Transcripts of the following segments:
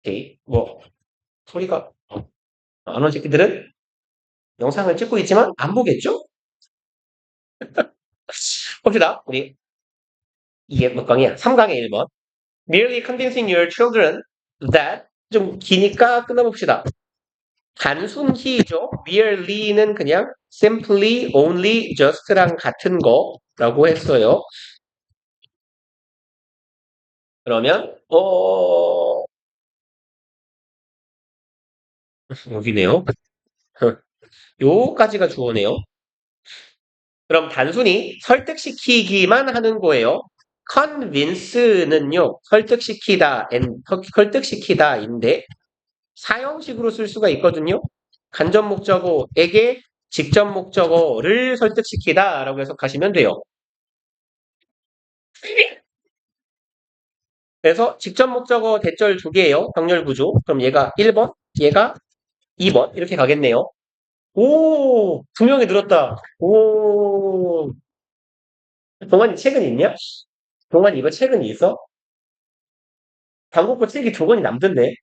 오케이. 뭐 소리가 안 오는 새끼들은 영상을 찍고 있지만 안 보겠죠? 봅시다. 우리 이게 몇 강이야? 3강의 1번. Merely convincing your children that 좀 기니까 끊어봅시다. 단순히죠. merely는 그냥 simply, only, just랑 같은 거라고 했어요. 그러면 여기네요. 요까지가 주어네요. 그럼 단순히 설득시키기만 하는 거예요. convince는요, 설득시키다인데 사형식으로 쓸 수가 있거든요. 간접 목적어에게 직접 목적어를 설득시키다라고 해석하시면 돼요. 그래서 직접 목적어 대절 두 개예요. 병렬 구조. 그럼 얘가 1번, 얘가 2번 이렇게 가겠네요. 오, 두 명이 늘었다. 오, 동환이 책은 있냐? 동환이 이거 책은 있어? 당국부 책이 두 권이 남던데.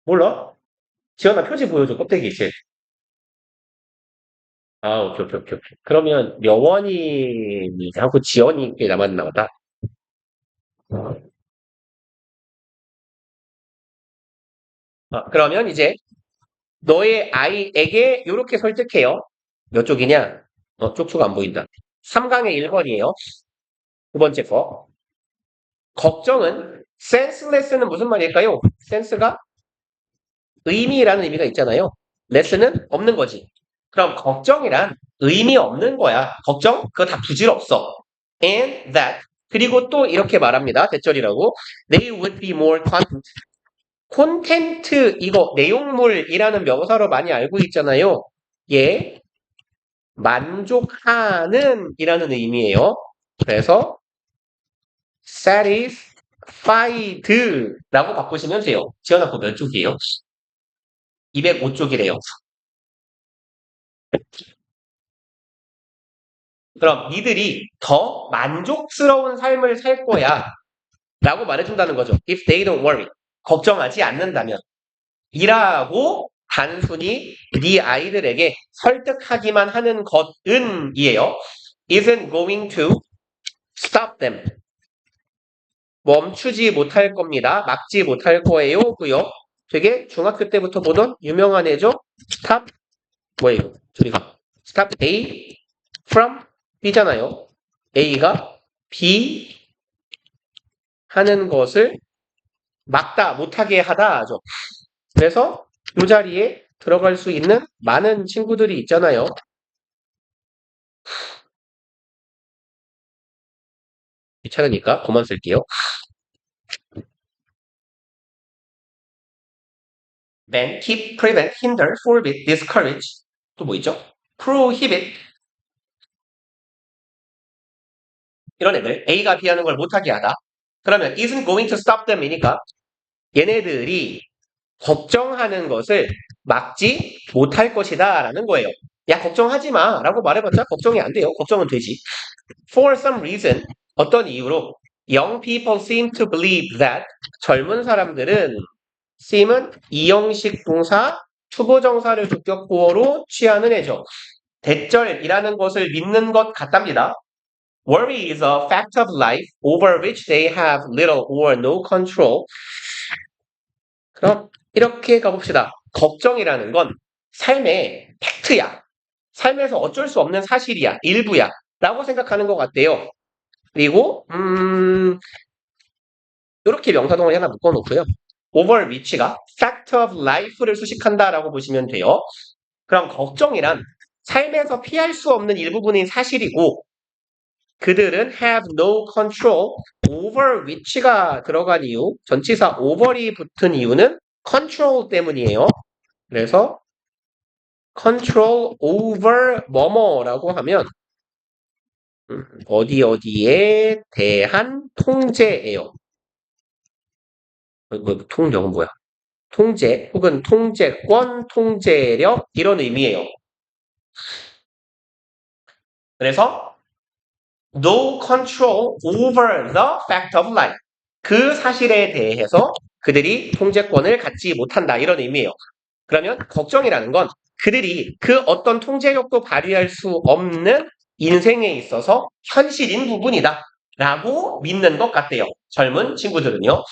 몰라? 지원아 표지 보여줘. 껍데기 책. 아, 오케이, 오케이, 오케이, 오케이. 그러면 려원이하고 지원이 꽤 남았나 보다. 그러면 이제 너의 아이에게 이렇게 설득해요. 몇 쪽이냐? 쪽수가 안 보인다. 3강의 1번이에요. 두 번째 거. 걱정은 senseless는 무슨 말일까요? sense가 의미라는 의미가 있잖아요. less는 없는 거지. 그럼 걱정이란 의미 없는 거야. 걱정? 그거 다 부질없어. And that 그리고 또 이렇게 말합니다. 대절이라고. They would be more content. 콘텐트 이거 내용물이라는 명사로 많이 알고 있잖아요. 예, 만족하는 이라는 의미예요. 그래서 satisfied라고 바꾸시면 돼요. 지원아 그거 몇 쪽이에요? 205쪽이래요. 그럼 니들이 더 만족스러운 삶을 살 거야 라고 말해준다는 거죠. If they don't worry. 걱정하지 않는다면. 이라고 단순히 네 아이들에게 설득하기만 하는 것은 이에요. Isn't going to stop them. 멈추지 못할 겁니다. 막지 못할 거예요. 고요. 되게 중학교 때부터 보던 유명한 애죠. Stop 뭐예요? 저리가 Stop A from B잖아요. A가 B 하는 것을 막다 못하게 하다죠. 그래서 이 자리에 들어갈 수 있는 많은 친구들이 있잖아요. 귀찮으니까 그만 쓸게요. ban, keep, prevent, hinder, forbid, discourage 또 뭐 있죠? prohibit 이런 애들 A가 B 하는 걸 못하게 하다. 그러면 isn't going to stop them이니까 얘네들이 걱정하는 것을 막지 못할 것이다 라는 거예요. 야 걱정하지 마 라고 말해봤자 걱정이 안 돼요. 걱정은 되지. For some reason 어떤 이유로 young people seem to believe that 젊은 사람들은 seem은 이형식 동사 투부정사를 주격구어로 취하는 애죠. 대절이라는 것을 믿는 것 같답니다. Worry is a fact of life over which they have little or no control. 그럼 이렇게 가봅시다. 걱정이라는 건 삶의 팩트야. 삶에서 어쩔 수 없는 사실이야. 일부야. 라고 생각하는 것 같대요. 그리고 이렇게 명사동을 하나 묶어놓고요. over which가 fact of life를 수식한다라고 보시면 돼요. 그럼 걱정이란 삶에서 피할 수 없는 일부분인 사실이고 그들은 have no control over which가 들어간 이유, 전치사 over이 붙은 이유는 control 때문이에요. 그래서 control over 뭐뭐라고 하면 어디에 대한 통제예요. 통제는 뭐야? 통제 혹은 통제권, 통제력 이런 의미예요. 그래서 no control over the fact of life. 그 사실에 대해서 그들이 통제권을 갖지 못한다. 이런 의미예요. 그러면 걱정이라는 건 그들이 그 어떤 통제력도 발휘할 수 없는 인생에 있어서 현실인 부분이다. 라고 믿는 것 같대요. 젊은 친구들은요.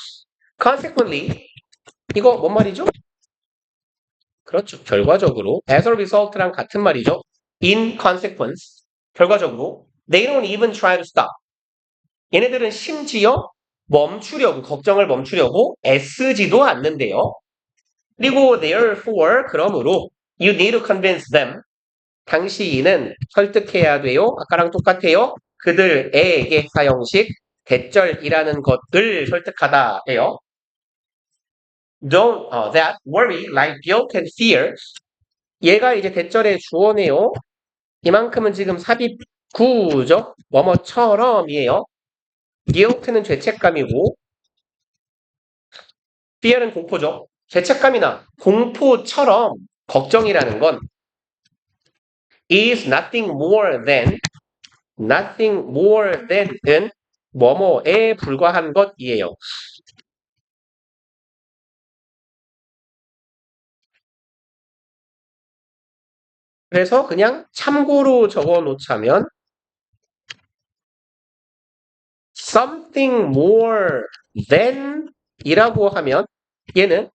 Consequently, 이거 뭔 말이죠? 그렇죠. 결과적으로 as a result랑 같은 말이죠. In consequence, 결과적으로 they don't even try to stop. 얘네들은 심지어 멈추려고, 걱정을 멈추려고 애쓰지도 않는데요. 그리고 therefore, 그러므로 you need to convince them. 당시인은 설득해야 돼요. 아까랑 똑같아요. 그들에게 사형식, 대절이라는 것을 설득하다예요. Don't that worry like guilt and fear. 얘가 이제 대절의 주어네요. 이만큼은 지금 삽입 구죠. 뭐뭐처럼이에요. guilt는 죄책감이고 fear는 공포죠. 죄책감이나 공포처럼 걱정이라는 건 is nothing more than은 뭐뭐에 불과한 것이에요. 그래서 그냥 참고로 적어 놓자면 something more than 이라고 하면 얘는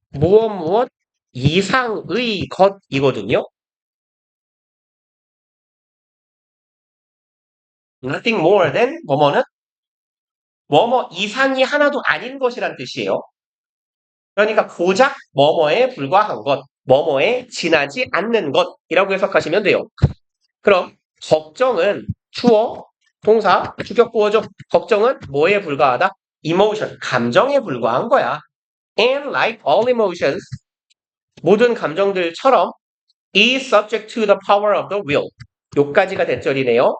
무엇 이상의 것이거든요. nothing more than 뭐뭐는 뭐뭐 이상이 하나도 아닌 것이란 뜻이에요. 그러니까 고작 뭐뭐에 불과한 것, 뭐뭐에 지나지 않는 것이라고 해석하시면 돼요. 그럼 걱정은 주어, 동사, 주격구어죠. 걱정은 뭐에 불과하다? emotion, 감정에 불과한 거야. And like all emotions, 모든 감정들처럼 is subject to the power of the will. 요까지가 대절이네요.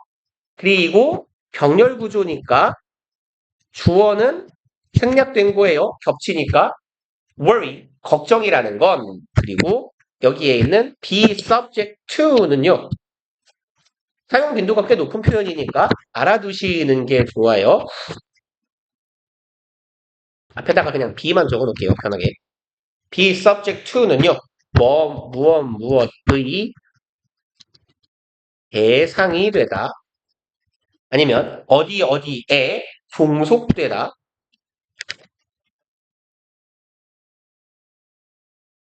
그리고 병렬 구조니까 주어는 생략된 거예요. 겹치니까 worry, 걱정이라는 건 그리고 여기에 있는 be subject to는요. 사용 빈도가 꽤 높은 표현이니까 알아두시는 게 좋아요. 앞에다가 그냥 be만 적어 놓을게요. 편하게. be subject to는요. 무엇의 대상이 되다. 아니면 어디에 종속되다.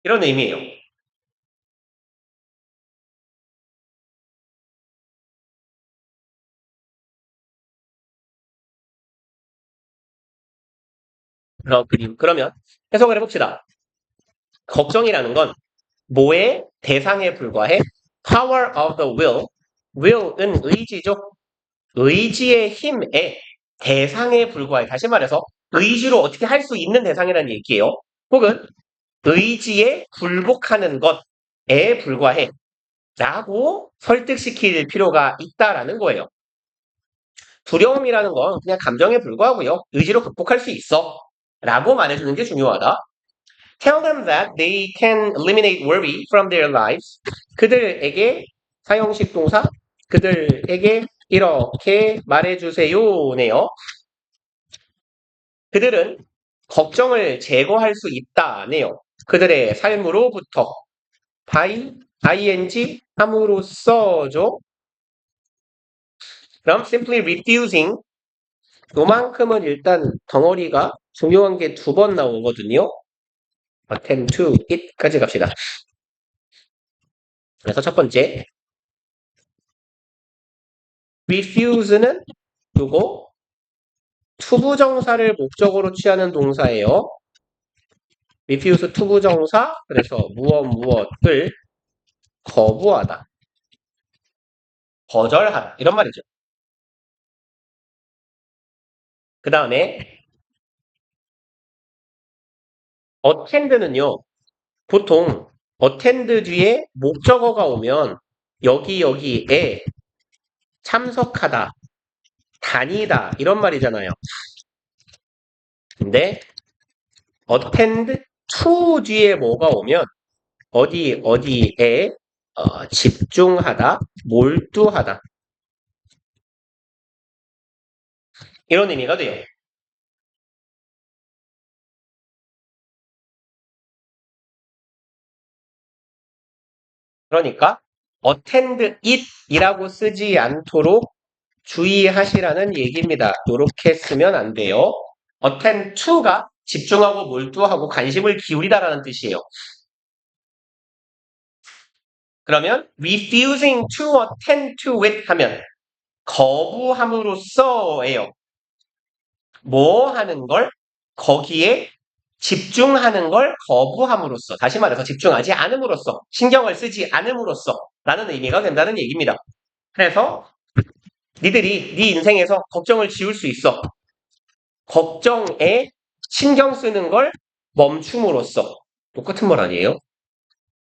이런 의미예요. 그러면 해석을 해봅시다. 걱정이라는 건 뭐의 대상에 불과해? Power of the will. will은 의지죠. 의지의 힘에 대상에 불과해. 다시 말해서 의지로 어떻게 할 수 있는 대상이라는 얘기예요. 혹은 의지에 굴복하는 것에 불과해. 라고 설득시킬 필요가 있다라는 거예요. 두려움이라는 건 그냥 감정에 불과하고요. 의지로 극복할 수 있어. 라고 말해주는 게 중요하다. Tell them that they can eliminate worry from their lives. 그들에게 사형식 동사, 그들에게 이렇게 말해주세요네요. 그들은 걱정을 제거할 수 있다네요. 그들의 삶으로부터 by ing 함으로써죠. 그럼 simply refusing 요만큼은 일단 덩어리가 중요한 게 두 번 나오거든요. attend to it까지 갑시다. 그래서 첫 번째 refuse는 요거 투부정사를 목적으로 취하는 동사예요. refuse 투부정사 그래서 무엇을 거부하다. 거절하다. 이런 말이죠. 그 다음에 attend는요. 보통 attend 뒤에 목적어가 오면 여기에 참석하다, 다니다 이런 말이잖아요. 근데 attend to 뒤에 뭐가 오면 어디에 집중하다, 몰두하다 이런 의미가 돼요. 그러니까 attend it 이라고 쓰지 않도록 주의하시라는 얘기입니다. 이렇게 쓰면 안 돼요. attend to가 집중하고 몰두하고 관심을 기울이다라는 뜻이에요. 그러면 refusing to attend to it 하면 거부함으로써예요. 뭐 하는 걸? 거기에 집중하는 걸 거부함으로써, 다시 말해서 집중하지 않음으로써, 신경을 쓰지 않음으로써 라는 의미가 된다는 얘기입니다. 그래서 니들이 네 인생에서 걱정을 지울 수 있어. 걱정에 신경 쓰는 걸 멈춤으로써. 똑같은 말 아니에요?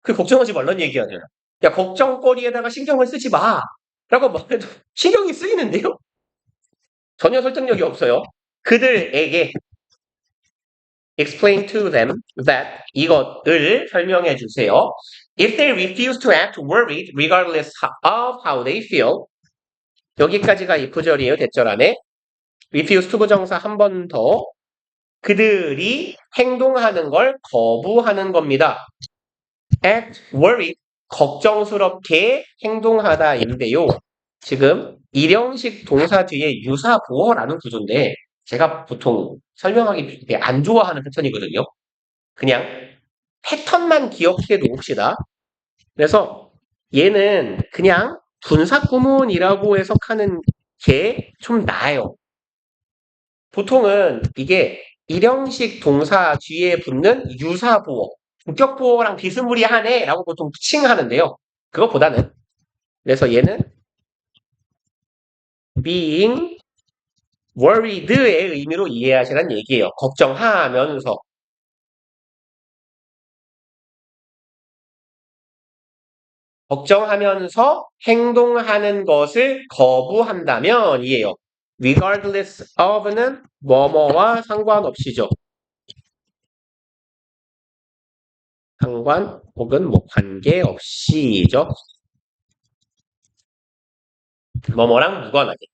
그 걱정하지 말란 얘기 아니야. 야, 걱정거리에다가 신경을 쓰지 마. 라고 말해도 신경이 쓰이는데요? 전혀 설득력이 없어요. 그들에게 explain to them that 이것을 설명해 주세요. If they refuse to act worried regardless of how they feel 여기까지가 이 구절이에요. 대절 안에 refuse to 부정사 한 번 더 그들이 행동하는 걸 거부하는 겁니다. act worried 걱정스럽게 행동하다인데요. 지금 일형식 동사 뒤에 유사보어라는 구조인데 제가 보통 설명하기 되게 안 좋아하는 패턴이거든요. 그냥 패턴만 기억해 놓읍시다. 그래서 얘는 그냥 분사구문이라고 해석하는 게 좀 나아요. 보통은 이게 일형식 동사 뒤에 붙는 유사보어, 본격보어랑 비스무리하네 라고 보통 칭하는데요. 그것보다는 그래서 얘는 being worried의 의미로 이해하시라는 얘기예요. 걱정하면서. 걱정하면서 행동하는 것을 거부한다면 이에요. regardless of는 뭐뭐와 상관없이죠. 상관 혹은 뭐 관계없이죠. 뭐뭐랑 무관하게.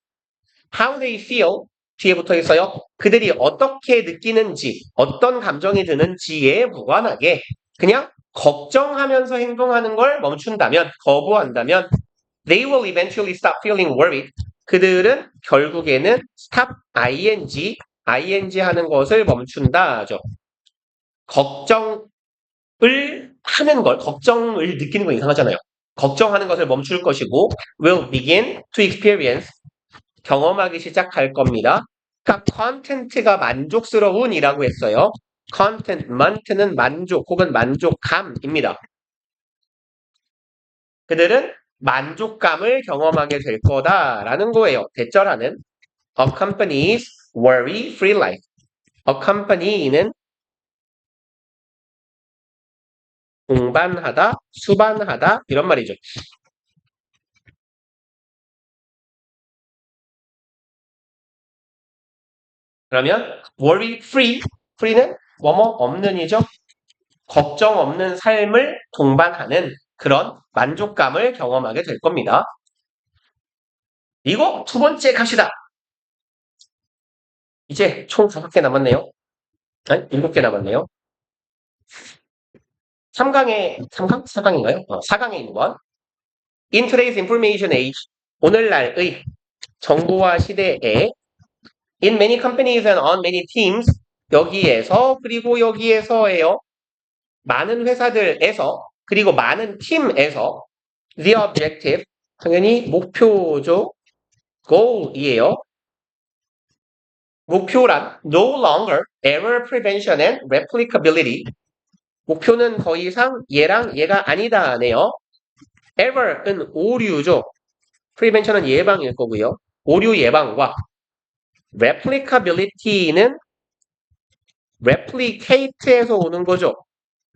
How they feel 뒤에 붙어 있어요. 그들이 어떻게 느끼는지, 어떤 감정이 드는지에 무관하게 그냥 걱정하면서 행동하는 걸 멈춘다면, 거부한다면 they will eventually stop feeling worried. 그들은 결국에는 stop ing 하는 것을 멈춘다죠. 걱정을 하는 걸, 걱정을 느끼는 건 이상하잖아요. 걱정하는 것을 멈출 것이고 will begin to experience 경험하기 시작할 겁니다. 그러니까 content가 만족스러운이라고 했어요. contentment는 만족 혹은 만족감입니다. 그들은 만족감을 경험하게 될 거다라는 거예요. 대절하는 accompanies worry-free life. accompany는 동반하다, 수반하다 이런 말이죠. 그러면 worry-free, free는 뭐뭐 없는이죠. 걱정 없는 삶을 동반하는 그런 만족감을 경험하게 될 겁니다. 그리고 두 번째 갑시다. 이제 총 5개 남았네요. 아니, 7개 남았네요. 4강인가요? 4강에 1번. In today's information age, 오늘날의 정보화 시대에 in many companies and on many teams, 여기에서 그리고 여기에서예요. 많은 회사들에서 그리고 많은 팀에서 the objective, 당연히 목표죠. goal이에요. 목표란 no longer error prevention and replicability. 목표는 더 이상 얘랑 얘가 아니다네요. error은 오류죠. prevention은 예방일 거고요. 오류 예방과 replicability는 replicate에서 오는 거죠.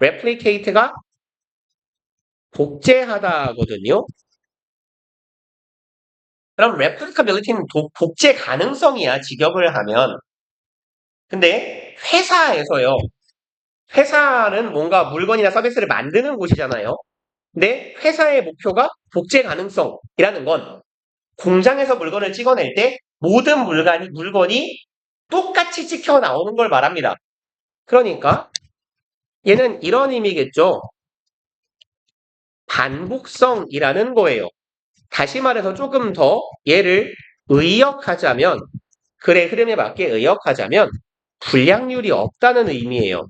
replicate가 복제하다거든요. 그럼 replicability는 복제 가능성이야, 직역을 하면. 근데 회사에서요. 회사는 뭔가 물건이나 서비스를 만드는 곳이잖아요. 근데 회사의 목표가 복제 가능성이라는 건 공장에서 물건을 찍어낼 때 모든 물건이 똑같이 찍혀 나오는 걸 말합니다. 그러니까 얘는 이런 의미겠죠. 반복성이라는 거예요. 다시 말해서 조금 더 얘를 의역하자면, 글의 흐름에 맞게 의역하자면 불량률이 없다는 의미예요.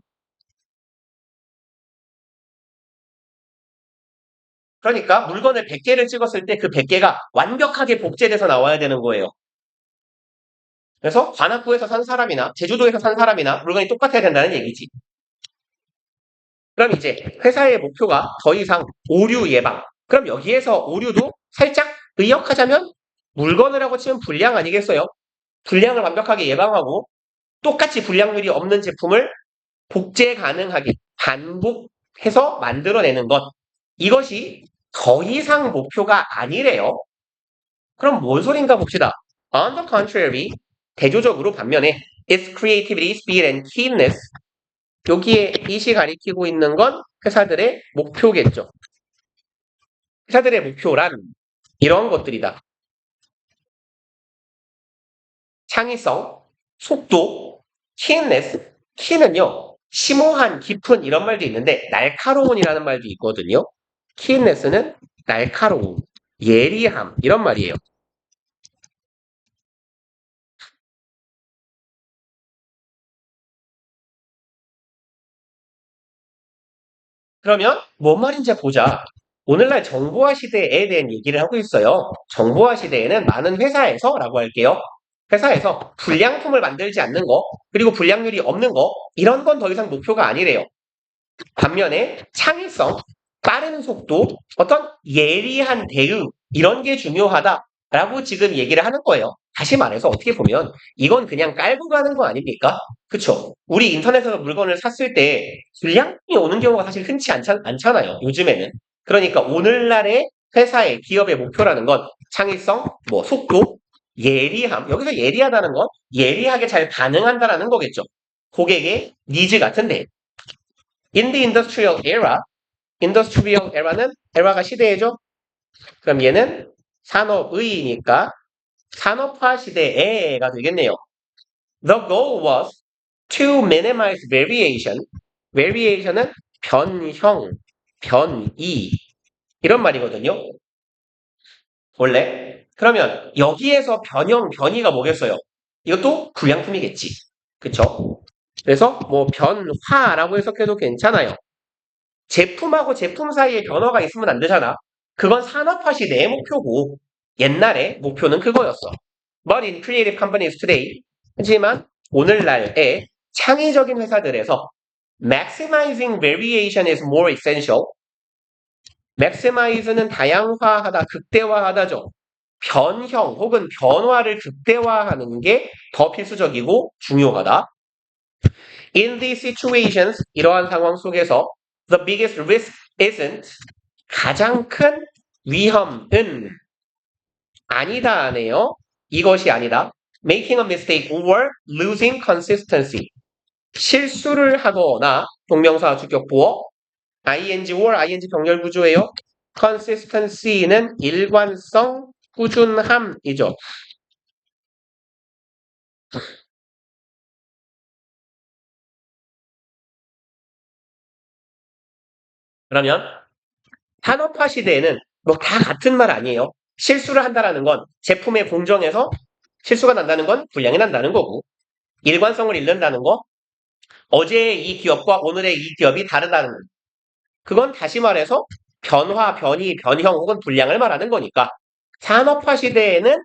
그러니까 물건을 100개를 찍었을 때 그 100개가 완벽하게 복제돼서 나와야 되는 거예요. 그래서 관악구에서 산 사람이나 제주도에서 산 사람이나 물건이 똑같아야 된다는 얘기지. 그럼 이제 회사의 목표가 더 이상 오류 예방. 그럼 여기에서 오류도 살짝 의역하자면 물건을 하고 치면 불량 아니겠어요? 불량을 완벽하게 예방하고 똑같이 불량률이 없는 제품을 복제 가능하게 반복해서 만들어내는 것. 이것이 더 이상 목표가 아니래요. 그럼 뭔 소린가 봅시다. On the contrary, 대조적으로 반면에 its creativity, speed, and keenness 여기에 it이 가리키고 있는 건 회사들의 목표겠죠. 회사들의 목표란 이런 것들이다. 창의성, 속도, keenness, keen은요. 심오한, 깊은 이런 말도 있는데 날카로운이라는 말도 있거든요. keenness는 날카로움, 예리함 이런 말이에요. 그러면 뭔 말인지 보자. 오늘날 정보화 시대에 대한 얘기를 하고 있어요. 정보화 시대에는 많은 회사에서라고 할게요. 회사에서 불량품을 만들지 않는 거, 그리고 불량률이 없는 거, 이런 건 더 이상 목표가 아니래요. 반면에 창의성, 빠른 속도, 어떤 예리한 대응, 이런 게 중요하다라고 지금 얘기를 하는 거예요. 다시 말해서 어떻게 보면 이건 그냥 깔고 가는 거 아닙니까? 그쵸? 우리 인터넷에서 물건을 샀을 때 불량품이 오는 경우가 사실 흔치 않잖아요. 요즘에는. 그러니까 오늘날의 회사의 기업의 목표라는 건 창의성, 뭐 속도, 예리함. 여기서 예리하다는 건 예리하게 잘 반응한다라는 거겠죠. 고객의 니즈 같은데. In the industrial era는 era가 시대이죠. 그럼 얘는 산업의니까 산업화 시대에가 되겠네요. The goal was to minimize variation. variation은 변형, 변이 이런 말이거든요. 원래 그러면 여기에서 변형, 변이가 뭐겠어요? 이것도 불량품이겠지. 그쵸? 그래서 뭐 변화라고 해석해도 괜찮아요. 제품하고 제품 사이에 변화가 있으면 안 되잖아. 그건 산업화 시대의 목표고 옛날에 목표는 그거였어. But in creative companies today 하지만 오늘날의 창의적인 회사들에서 maximizing variation is more essential. maximize는 다양화하다, 극대화하다죠. 변형 혹은 변화를 극대화하는 게 더 필수적이고 중요하다. In these situations, 이러한 상황 속에서 the biggest risk isn't 가장 큰 위험은 아니다 하네요. 이것이 아니다. Making a mistake or losing consistency. 실수를 하거나 동명사 주격보어 ing or ing 병렬 구조예요. consistency는 일관성, 꾸준함이죠. 그러면 산업화 시대에는 뭐 다 같은 말 아니에요. 실수를 한다라는 건 제품의 공정에서 실수가 난다는 건 불량이 난다는 거고 일관성을 잃는다는 거 어제의 이 기업과 오늘의 이 기업이 다르다는 거. 그건 다시 말해서 변화, 변이, 변형 혹은 불량을 말하는 거니까 산업화 시대에는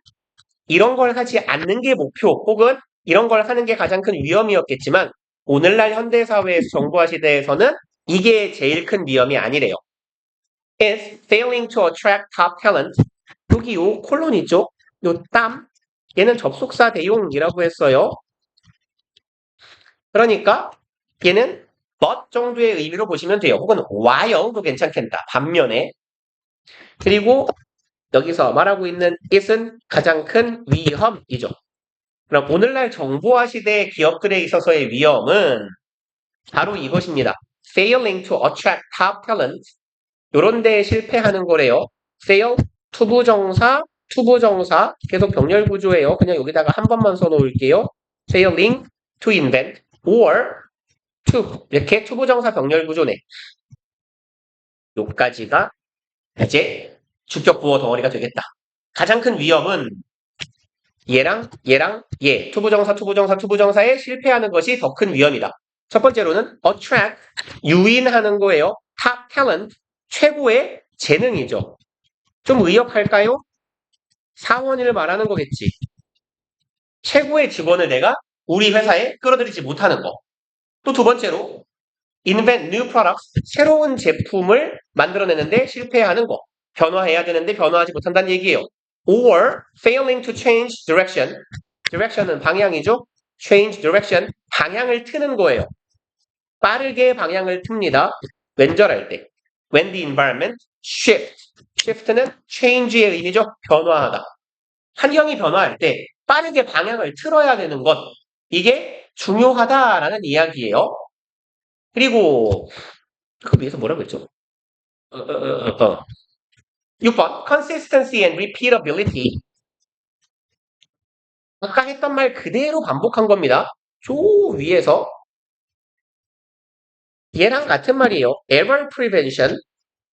이런 걸 하지 않는 게 목표 혹은 이런 걸 하는 게 가장 큰 위험이었겠지만 오늘날 현대사회 정보화 시대에서는 이게 제일 큰 위험이 아니래요. is failing to attract top talent. 여기 요 콜론 있죠? 요 땀. 얘는 접속사 대용이라고 했어요. 그러니까 얘는 but 정도의 의미로 보시면 돼요. 혹은 while도 괜찮겠다. 반면에. 그리고 여기서 말하고 있는 it은 가장 큰 위험이죠. 그럼 오늘날 정보화 시대 기업들에 있어서의 위험은 바로 이것입니다. failing to attract top talent. 요런 데에 실패하는 거래요. fail, 투부정사, 투부정사, 계속 병렬 구조예요. 그냥 여기다가 한 번만 써놓을게요. failing to invent or to 이렇게 투부정사 병렬 구조네. 요까지가 이제 주격 부호 덩어리가 되겠다. 가장 큰 위험은 얘랑 얘, 투부정사에 실패하는 것이 더 큰 위험이다. 첫 번째로는 attract, 유인하는 거예요. top talent, 최고의 재능이죠. 좀 의역할까요? 사원을 말하는 거겠지. 최고의 직원을 내가 우리 회사에 끌어들이지 못하는 거. 또 두 번째로 invent new products, 새로운 제품을 만들어내는데 실패하는 거. 변화해야 되는데 변화하지 못한다는 얘기예요. or failing to change direction. direction은 방향이죠. change direction, 방향을 트는 거예요. 빠르게 방향을 틉니다. 왼절할 때. when the environment shift. shift는 change의 의미죠. 변화하다. 환경이 변화할 때 빠르게 방향을 틀어야 되는 것. 이게 중요하다라는 이야기예요. 그리고 그 위에서 뭐라고 했죠? 6번 consistency and repeatability. 아까 했던 말 그대로 반복한 겁니다. 저 위에서 얘랑 같은 말이에요. error prevention,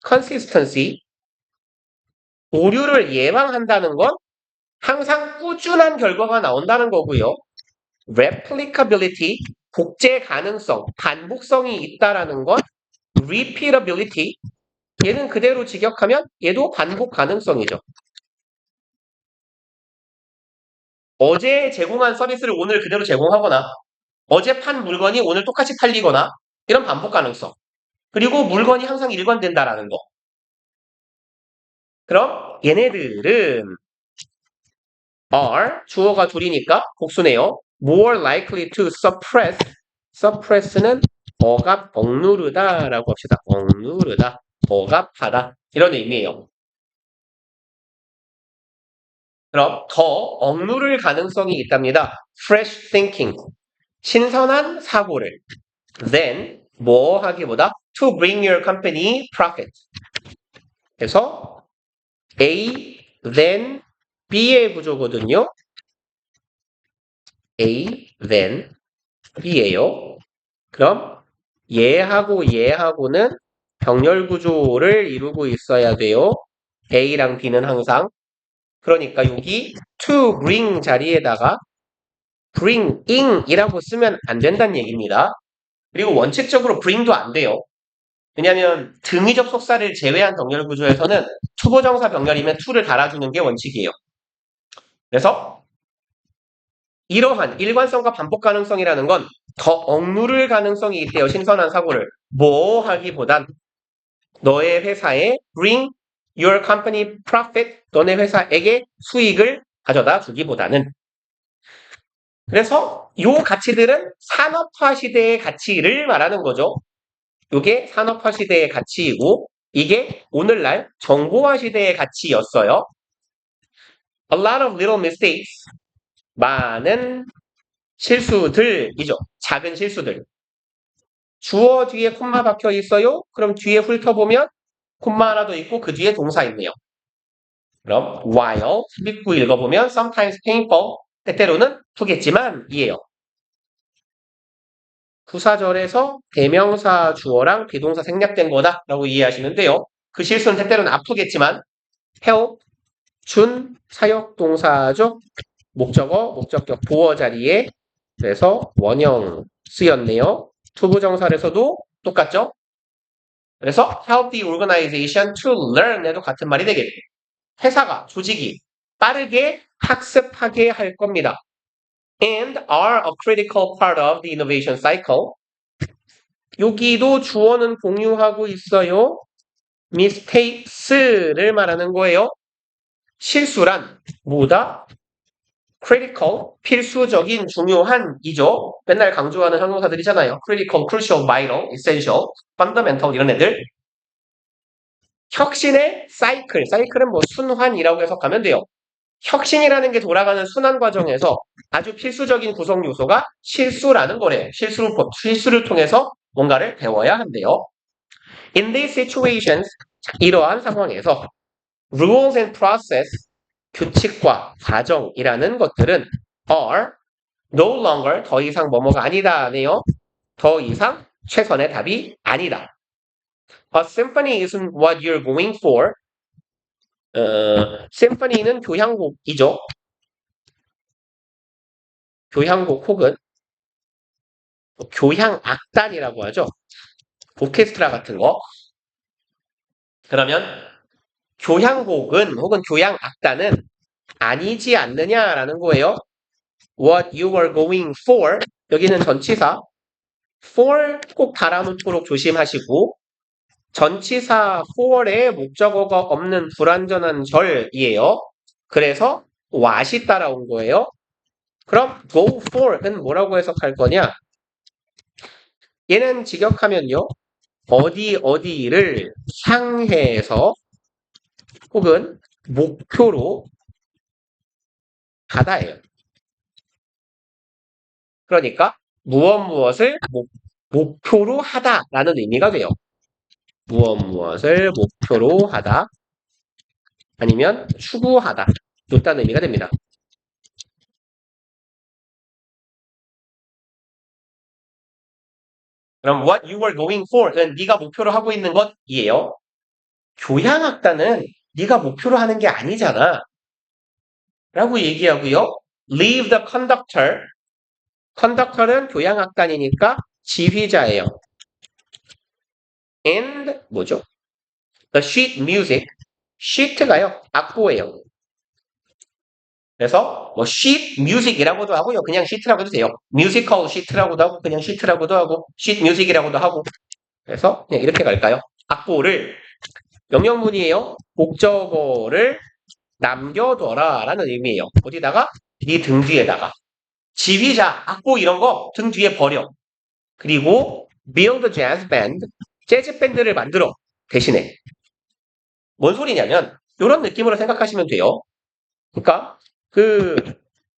consistency. 오류를 예방한다는 건 항상 꾸준한 결과가 나온다는 거고요. replicability, 복제 가능성, 반복성이 있다라는 건 repeatability, 얘는 그대로 직역하면 얘도 반복 가능성이죠. 어제 제공한 서비스를 오늘 그대로 제공하거나 어제 판 물건이 오늘 똑같이 팔리거나 이런 반복 가능성. 그리고 물건이 항상 일관된다라는 거. 그럼 얘네들은 are, 주어가 둘이니까 복수네요. more likely to suppress. suppress는 억누르다라고 합시다. 억누르다, 억압하다 이런 의미예요. 그럼 더 억누를 가능성이 있답니다. fresh thinking, 신선한 사고를. then 뭐 하기보다 to bring your company profit. 그래서 A, then B의 구조거든요. A, then B예요. 그럼 얘하고는 병렬 구조를 이루고 있어야 돼요. A랑 B는 항상. 그러니까 여기 to bring 자리에다가 bring in 이라고 쓰면 안 된다는 얘기입니다. 그리고 원칙적으로 bring도 안 돼요. 왜냐하면 등위 접속사를 제외한 병렬 구조에서는 초보정사 병렬이면 to를 달아주는 게 원칙이에요. 그래서 이러한 일관성과 반복 가능성이라는 건 더 억누를 가능성이 있대요. 신선한 사고를. 뭐 하기보단 너의 회사에 bring your company profit, 너네 회사에게 수익을 가져다 주기보다는. 그래서 이 가치들은 산업화 시대의 가치를 말하는 거죠. 이게 산업화 시대의 가치이고 이게 오늘날 정보화 시대의 가치였어요. A lot of little mistakes. 많은 실수들이죠. 작은 실수들. 주어 뒤에 콤마 박혀 있어요. 그럼 뒤에 훑어보면 콤마 하나 더 있고 그 뒤에 동사 있네요. 그럼 while 믿고 읽어보면 sometimes painful, 때때로는 아프겠지만 이에요. 부사절에서 대명사 주어랑 비동사 생략된 거다라고 이해하시면 돼요. 그 실수는 때때로는 아프겠지만 help, 준, 사역 동사죠. 목적어, 목적격 보어 자리에 그래서 원형 쓰였네요. 투부정사에서도 똑같죠? 그래서 help the organization to learn에도 같은 말이 되겠죠. 회사가, 조직이 빠르게 학습하게 할 겁니다. and are a critical part of the innovation cycle. 여기도 주어는 공유하고 있어요. mistakes를 말하는 거예요. 실수란 뭐다? critical, 필수적인, 중요한 이죠. 맨날 강조하는 형용사들이잖아요. critical, crucial, vital, essential, fundamental 이런 애들. 혁신의 사이클, 사이클은 뭐 순환이라고 해석하면 돼요. 혁신이라는 게 돌아가는 순환 과정에서 아주 필수적인 구성 요소가 실수라는 거래요. 실수를 통해서 뭔가를 배워야 한대요. In these situations, 이러한 상황에서 rules and process, 규칙과 과정이라는 것들은 are no longer, 더 이상 뭐뭐가 아니다 네요. 더 이상 최선의 답이 아니다. A symphony isn't what you're going for. 심포니는 교향곡이죠. 교향곡 혹은 교향악단이라고 하죠. 오케스트라 같은 거. 그러면 교향곡은 혹은 교향악단은 아니지 않느냐라는 거예요. What you were going for. 여기는 전치사 for 꼭 달아놓도록 조심하시고 전치사 for에 목적어가 없는 불완전한 절이에요. 그래서 what이 따라온 거예요. 그럼 go for은 뭐라고 해석할 거냐? 얘는 직역하면요. 어디 어디를 향해서 혹은 목표로 가다예요. 그러니까 무엇 무엇을 목표로 하다라는 의미가 돼요. 무엇 무엇을 목표로 하다 아니면 추구하다 이딴 의미가 됩니다. 그럼 what you were going for은 네가 목표로 하고 있는 것이에요. 교향악단은 네가 목표로 하는 게 아니잖아. 라고 얘기하고요. Leave the conductor. conductor는 교향악단이니까 지휘자예요. And 뭐죠? The sheet music. sheet가요. 악보예요. 그래서 뭐 sheet music이라고도 하고요. 그냥 sheet라고 해도 돼요. musical sheet라고도 하고 그냥 sheet라고도 하고 sheet music이라고도 하고 그래서 그냥 이렇게 갈까요? 악보를 명령문이에요. 목적어를 남겨둬라 라는 의미예요. 어디다가? 네 등 뒤에다가. 지휘자, 악보 이런 거 등 뒤에 버려. 그리고 build a jazz band, 재즈 밴드를 만들어. 대신에. 뭔 소리냐면 이런 느낌으로 생각하시면 돼요. 그러니까 그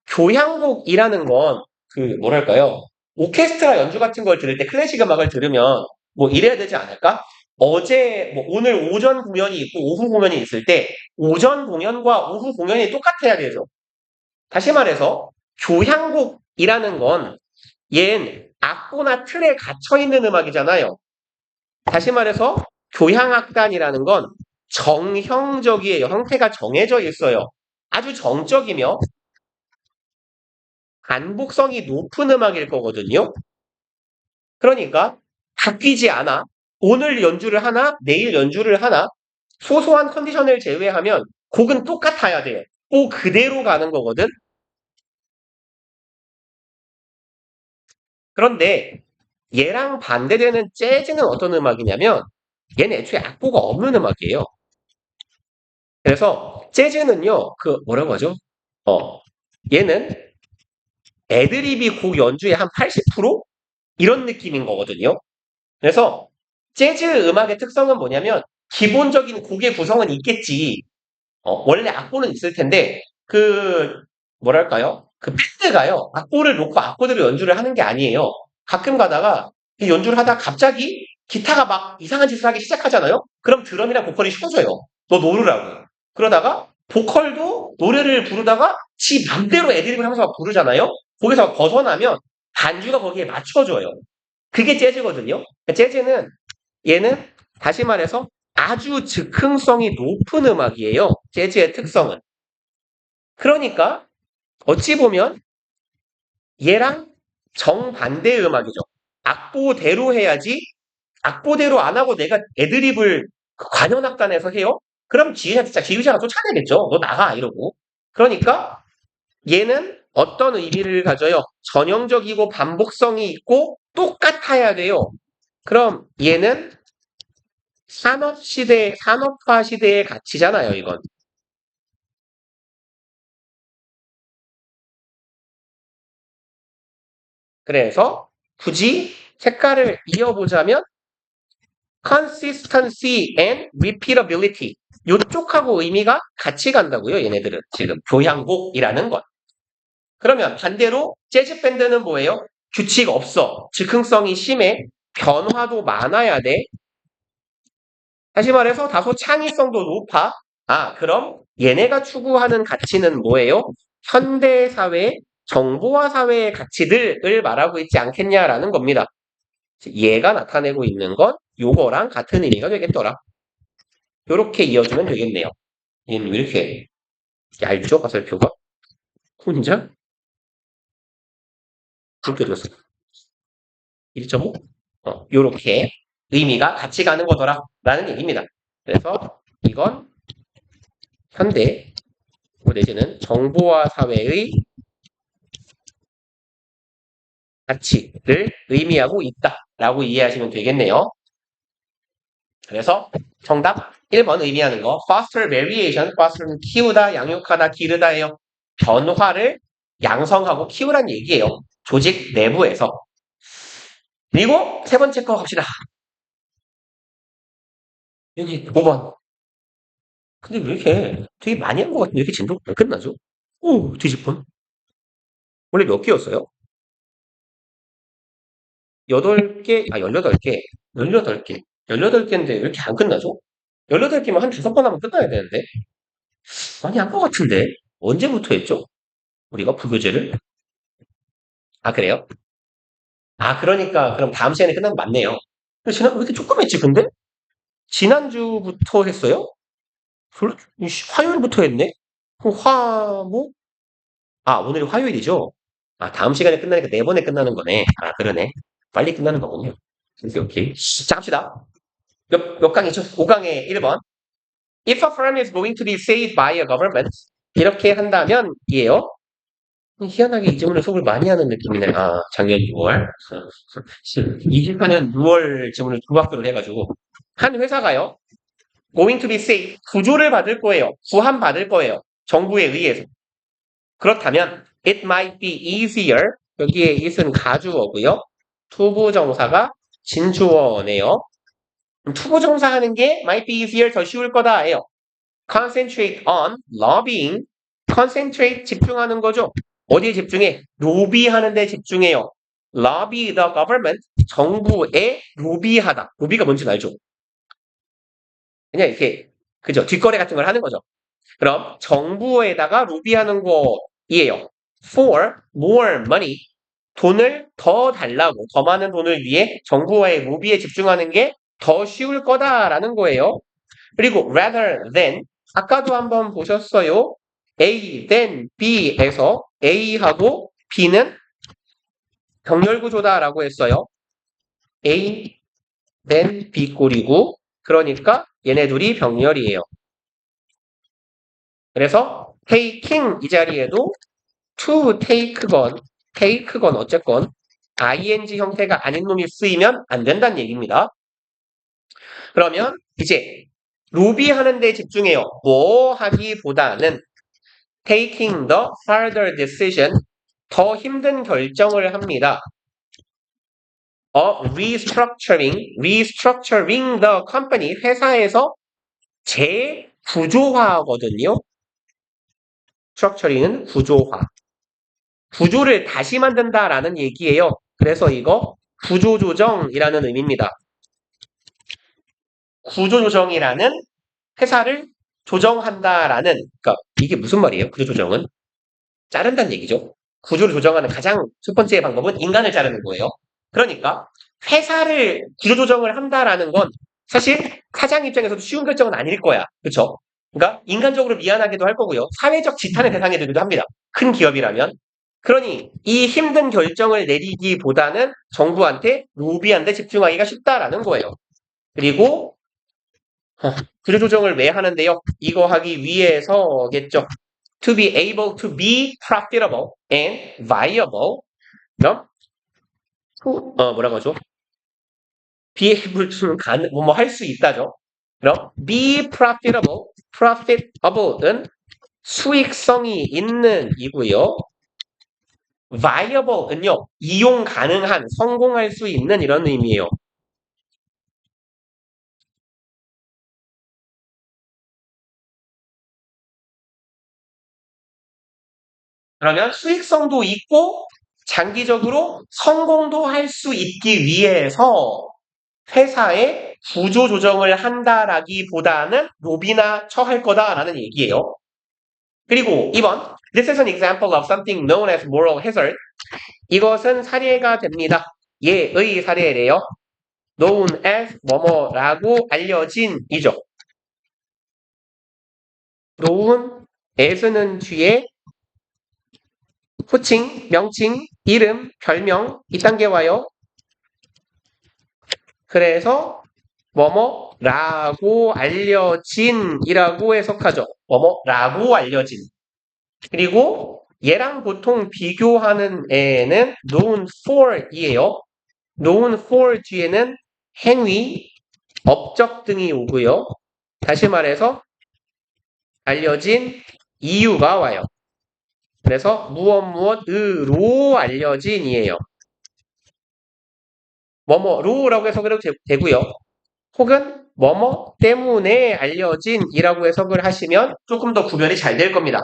교향곡이라는 건 그 뭐랄까요? 오케스트라 연주 같은 걸 들을 때 클래식 음악을 들으면 뭐 이래야 되지 않을까? 어제 뭐 오늘 오전 공연이 있고 오후 공연이 있을 때 오전 공연과 오후 공연이 똑같아야 되죠. 다시 말해서 교향곡이라는 건 얜 악보나 틀에 갇혀 있는 음악이잖아요. 다시 말해서 교향악단이라는 건 정형적이에요. 형태가 정해져 있어요. 아주 정적이며 반복성이 높은 음악일 거거든요. 그러니까 바뀌지 않아. 오늘 연주를 하나, 내일 연주를 하나, 소소한 컨디션을 제외하면 곡은 똑같아야 돼요. 또 그대로 가는 거거든. 그런데 얘랑 반대되는 재즈는 어떤 음악이냐면 얘는 애초에 악보가 없는 음악이에요. 그래서 재즈는요, 그 뭐라고 하죠? 얘는 애드립이 곡 연주의 한 80% 이런 느낌인 거거든요. 그래서 재즈 음악의 특성은 뭐냐면 기본적인 곡의 구성은 있겠지. 원래 악보는 있을 텐데 그 뭐랄까요? 그 밴드가요. 악보를 놓고 악보대로 연주를 하는 게 아니에요. 가끔 가다가 이 연주를 하다가 갑자기 기타가 막 이상한 짓을 하기 시작하잖아요. 그럼 드럼이랑 보컬이 쉬어져요. 너 노르라고. 그러다가 보컬도 노래를 부르다가 지 맘대로 애드립을 하면서 막 부르잖아요. 거기서 벗어나면 반주가 거기에 맞춰져요. 그게 재즈거든요. 재즈는 얘는 다시 말해서 아주 즉흥성이 높은 음악이에요. 재즈의 특성은. 그러니까 어찌 보면 얘랑 정반대의 음악이죠. 악보대로 해야지 악보대로 안 하고 내가 애드립을 그 관현악단에서 해요? 그럼 지휘자가 쫓아내겠죠. 너 나가 이러고. 그러니까 얘는 어떤 의미를 가져요? 전형적이고 반복성이 있고 똑같아야 돼요. 그럼 얘는 산업화 시대의 가치잖아요, 이건. 그래서 굳이 색깔을 이어보자면 consistency and repeatability 요쪽하고 의미가 같이 간다고요, 얘네들은. 지금 교향곡이라는 건. 그러면 반대로 재즈 밴드는 뭐예요? 규칙 없어. 즉흥성이 심해. 변화도 많아야 돼. 다시 말해서 다소 창의성도 높아. 아, 그럼 얘네가 추구하는 가치는 뭐예요? 현대사회, 정보화 사회의 가치들을 말하고 있지 않겠냐라는 겁니다. 얘가 나타내고 있는 건 요거랑 같은 의미가 되겠더라. 요렇게 이어주면 되겠네요. 얘는 왜 이렇게 얇죠? 화살표가? 혼자? 그렇게 줬어. 1.5? 요렇게 의미가 같이 가는 거더라. 라는 얘기입니다. 그래서 이건 현대 내지는 정보화 사회의 가치를 의미하고 있다라고 이해하시면 되겠네요. 그래서 정답 1번 의미하는 거 foster variation, foster는 키우다, 양육하다, 기르다예요. 변화를 양성하고 키우란 얘기예요. 조직 내부에서. 그리고 세 번째 거 갑시다. 여기 5번. 근데 왜 이렇게 되게 많이 한 것 같은데 왜 이렇게 진도가 안 끝나죠? 오, 뒤집번. 원래 몇 개였어요? 8개, 18개. 18개. 18개인데 왜 이렇게 안 끝나죠? 18개면 한 5번 하면 끝나야 되는데. 많이 한 것 같은데. 언제부터 했죠? 우리가 부교재를? 아, 그래요? 아, 그러니까, 그럼 다음 시간에 끝나면 맞네요. 근데 왜 이렇게 조금 했지, 근데? 지난주부터 했어요? 화요일부터 했네? 그럼 뭐? 아, 오늘이 화요일이죠? 아, 다음 시간에 끝나니까 4번에 끝나는 거네. 아, 그러네. 빨리 끝나는 거군요. 오케이, 오케이. 자, 갑시다. 몇 강이죠? 5강의 1번. If a firm is going to be saved by a government, 이렇게 한다면, 이에요. 희한하게 이 질문에 수업을 많이 하는 느낌이네. 아, 작년 6월. 2014년 6월 질문을 두 학교를 해가지고. 한 회사가요, going to be saved, 구조를 받을 거예요. 구함받을 거예요. 정부에 의해서. 그렇다면, it might be easier. 여기에 it은 가주어고요. 투부정사가 진주어네요. 투부정사 하는 게 might be easier 더 쉬울 거다예요. concentrate on lobbying. concentrate 집중하는 거죠. 어디에 집중해? 로비하는 데 집중해요. lobby the government. 정부에 로비하다. 로비가 뭔지 알죠? 그냥 이렇게 그죠? 뒷거래 같은 걸 하는 거죠. 그럼 정부에다가 로비하는 거이에요. for more money. 돈을 더 달라고, 더 많은 돈을 위해 정부와의 로비에 집중하는 게 더 쉬울 거다라는 거예요. 그리고 rather than, 아까도 한번 보셨어요. A, then B에서 A하고 B는 병렬 구조다라고 했어요. A, then B 꼴이고, 그러니까 얘네 둘이 병렬이에요. 그래서 taking 이 자리에도 to take건 어쨌건 ing 형태가 아닌 놈이 쓰이면 안 된다는 얘기입니다. 그러면 이제 로비 하는 데 집중해요. 뭐 하기보다는 taking the harder decision, 더 힘든 결정을 합니다. restructuring the company, 회사에서 재구조화거든요. structuring은 구조화. 구조를 다시 만든다라는 얘기예요. 그래서 이거 구조조정이라는 의미입니다. 구조조정이라는 회사를 조정한다라는, 그러니까 이게 무슨 말이에요? 구조조정은 자른다는 얘기죠. 구조를 조정하는 가장 첫 번째 방법은 인간을 자르는 거예요. 그러니까 회사를 구조조정을 한다라는 건 사실 사장 입장에서도 쉬운 결정은 아닐 거야. 그렇죠? 그러니까 인간적으로 미안하기도 할 거고요. 사회적 지탄의 대상이 되기도 합니다. 큰 기업이라면. 그러니 이 힘든 결정을 내리기보다는 정부한테 로비한테 집중하기가 쉽다라는 거예요. 그리고 구조조정을 왜 하는데요? 이거 하기 위해서겠죠. To be able to be profitable and viable. 그럼 뭐라고 하죠? be able to 뭐 할 수 있다죠. 그럼 be profitable은 수익성이 있는 이고요. viable은요, 이용 가능한, 성공할 수 있는 이런 의미예요. 그러면 수익성도 있고 장기적으로 성공도 할 수 있기 위해서 회사의 구조 조정을 한다라기보다는 로비나 처할 거다라는 얘기예요. 그리고 2번, This is an example of something known as moral hazard. 이것은 사례가 됩니다. 예의 사례래요. known as 뭐뭐라고 알려진이죠. 놓은 as는 뒤에 호칭, 명칭, 이름, 별명 이 단계 와요. 그래서 뭐뭐라고 알려진이라고 해석하죠. 뭐뭐라고 알려진. 그리고 얘랑 보통 비교하는 애는 known for이에요. known for 뒤에는 행위, 업적 등이 오고요. 다시 말해서 알려진 이유가 와요. 그래서 무엇으로 알려진이에요. 뭐뭐로라고 해석을 해도 되고요. 혹은 뭐뭐 때문에 알려진이라고 해석을 하시면 조금 더 구별이 잘 될 겁니다.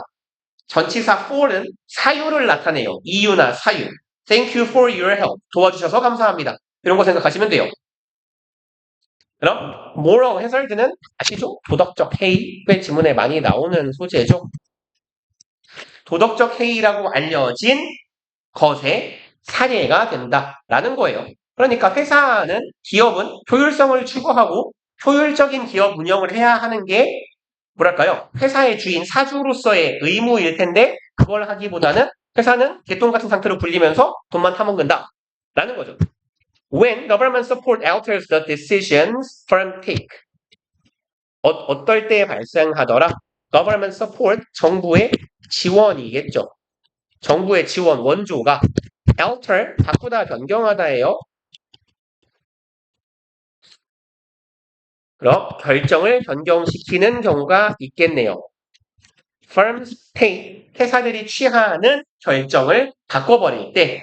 전치사 for는 사유를 나타내요. 이유나 사유. Thank you for your help. 도와주셔서 감사합니다. 이런 거 생각하시면 돼요. 그럼 moral 해설드는 아시죠? 도덕적 해이의 지문에 많이 나오는 소재죠. 도덕적 해이라고 알려진 것의 사례가 된다라는 거예요. 그러니까 회사는 기업은 효율성을 추구하고 효율적인 기업 운영을 해야 하는 게 뭐랄까요? 회사의 주인 사주로서의 의무일 텐데 그걸 하기보다는 회사는 개똥 같은 상태로 굴리면서 돈만 타먹는다 라는 거죠. When government support alters the decisions firm take. 어떨 때 발생하더라? Government support, 정부의 지원이겠죠. 정부의 지원 원조가 alter, 바꾸다, 변경하다예요. 그럼 결정을 변경시키는 경우가 있겠네요. Firms take, 회사들이 취하는 결정을 바꿔버릴 때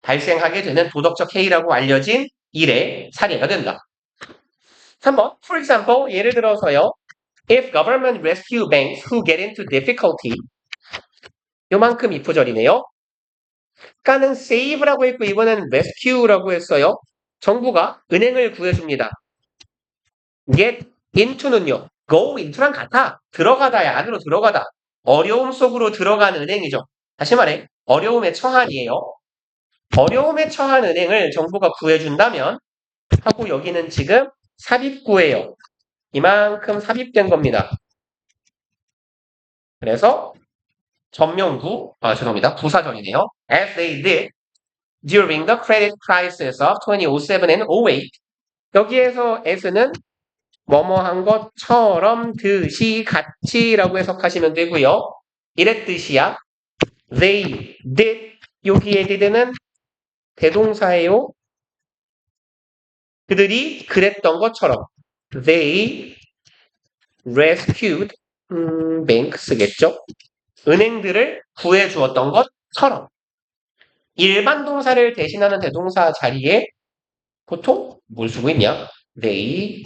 발생하게 되는 도덕적 해이라고 알려진 일의 사례가 된다. 3번, for example, 예를 들어서요. If government rescue banks who get into difficulty, 요만큼 if절이네요. 아까는 save라고 했고 이번에는 rescue라고 했어요. 정부가 은행을 구해줍니다. get into는요. go into랑 같아. 들어가다야, 안으로 들어가다. 어려움 속으로 들어간 은행이죠. 다시 말해, 어려움에 처한이에요. 어려움에 처한 은행을 정부가 구해준다면 하고 여기는 지금 삽입구예요. 이만큼 삽입된 겁니다. 그래서 전명구, 죄송합니다. 부사절이네요. As they did during the credit crisis of 2007 and 08. 여기에서 as는 뭐뭐한 것처럼 듯이 같이라고 해석하시면 되고요. 이랬듯이야. They did. 여기에 did는 대동사예요. 그들이 그랬던 것처럼. They rescued banks겠죠. 은행들을 구해주었던 것처럼. 일반 동사를 대신하는 대동사 자리에 보통 뭘 쓰고 있냐? They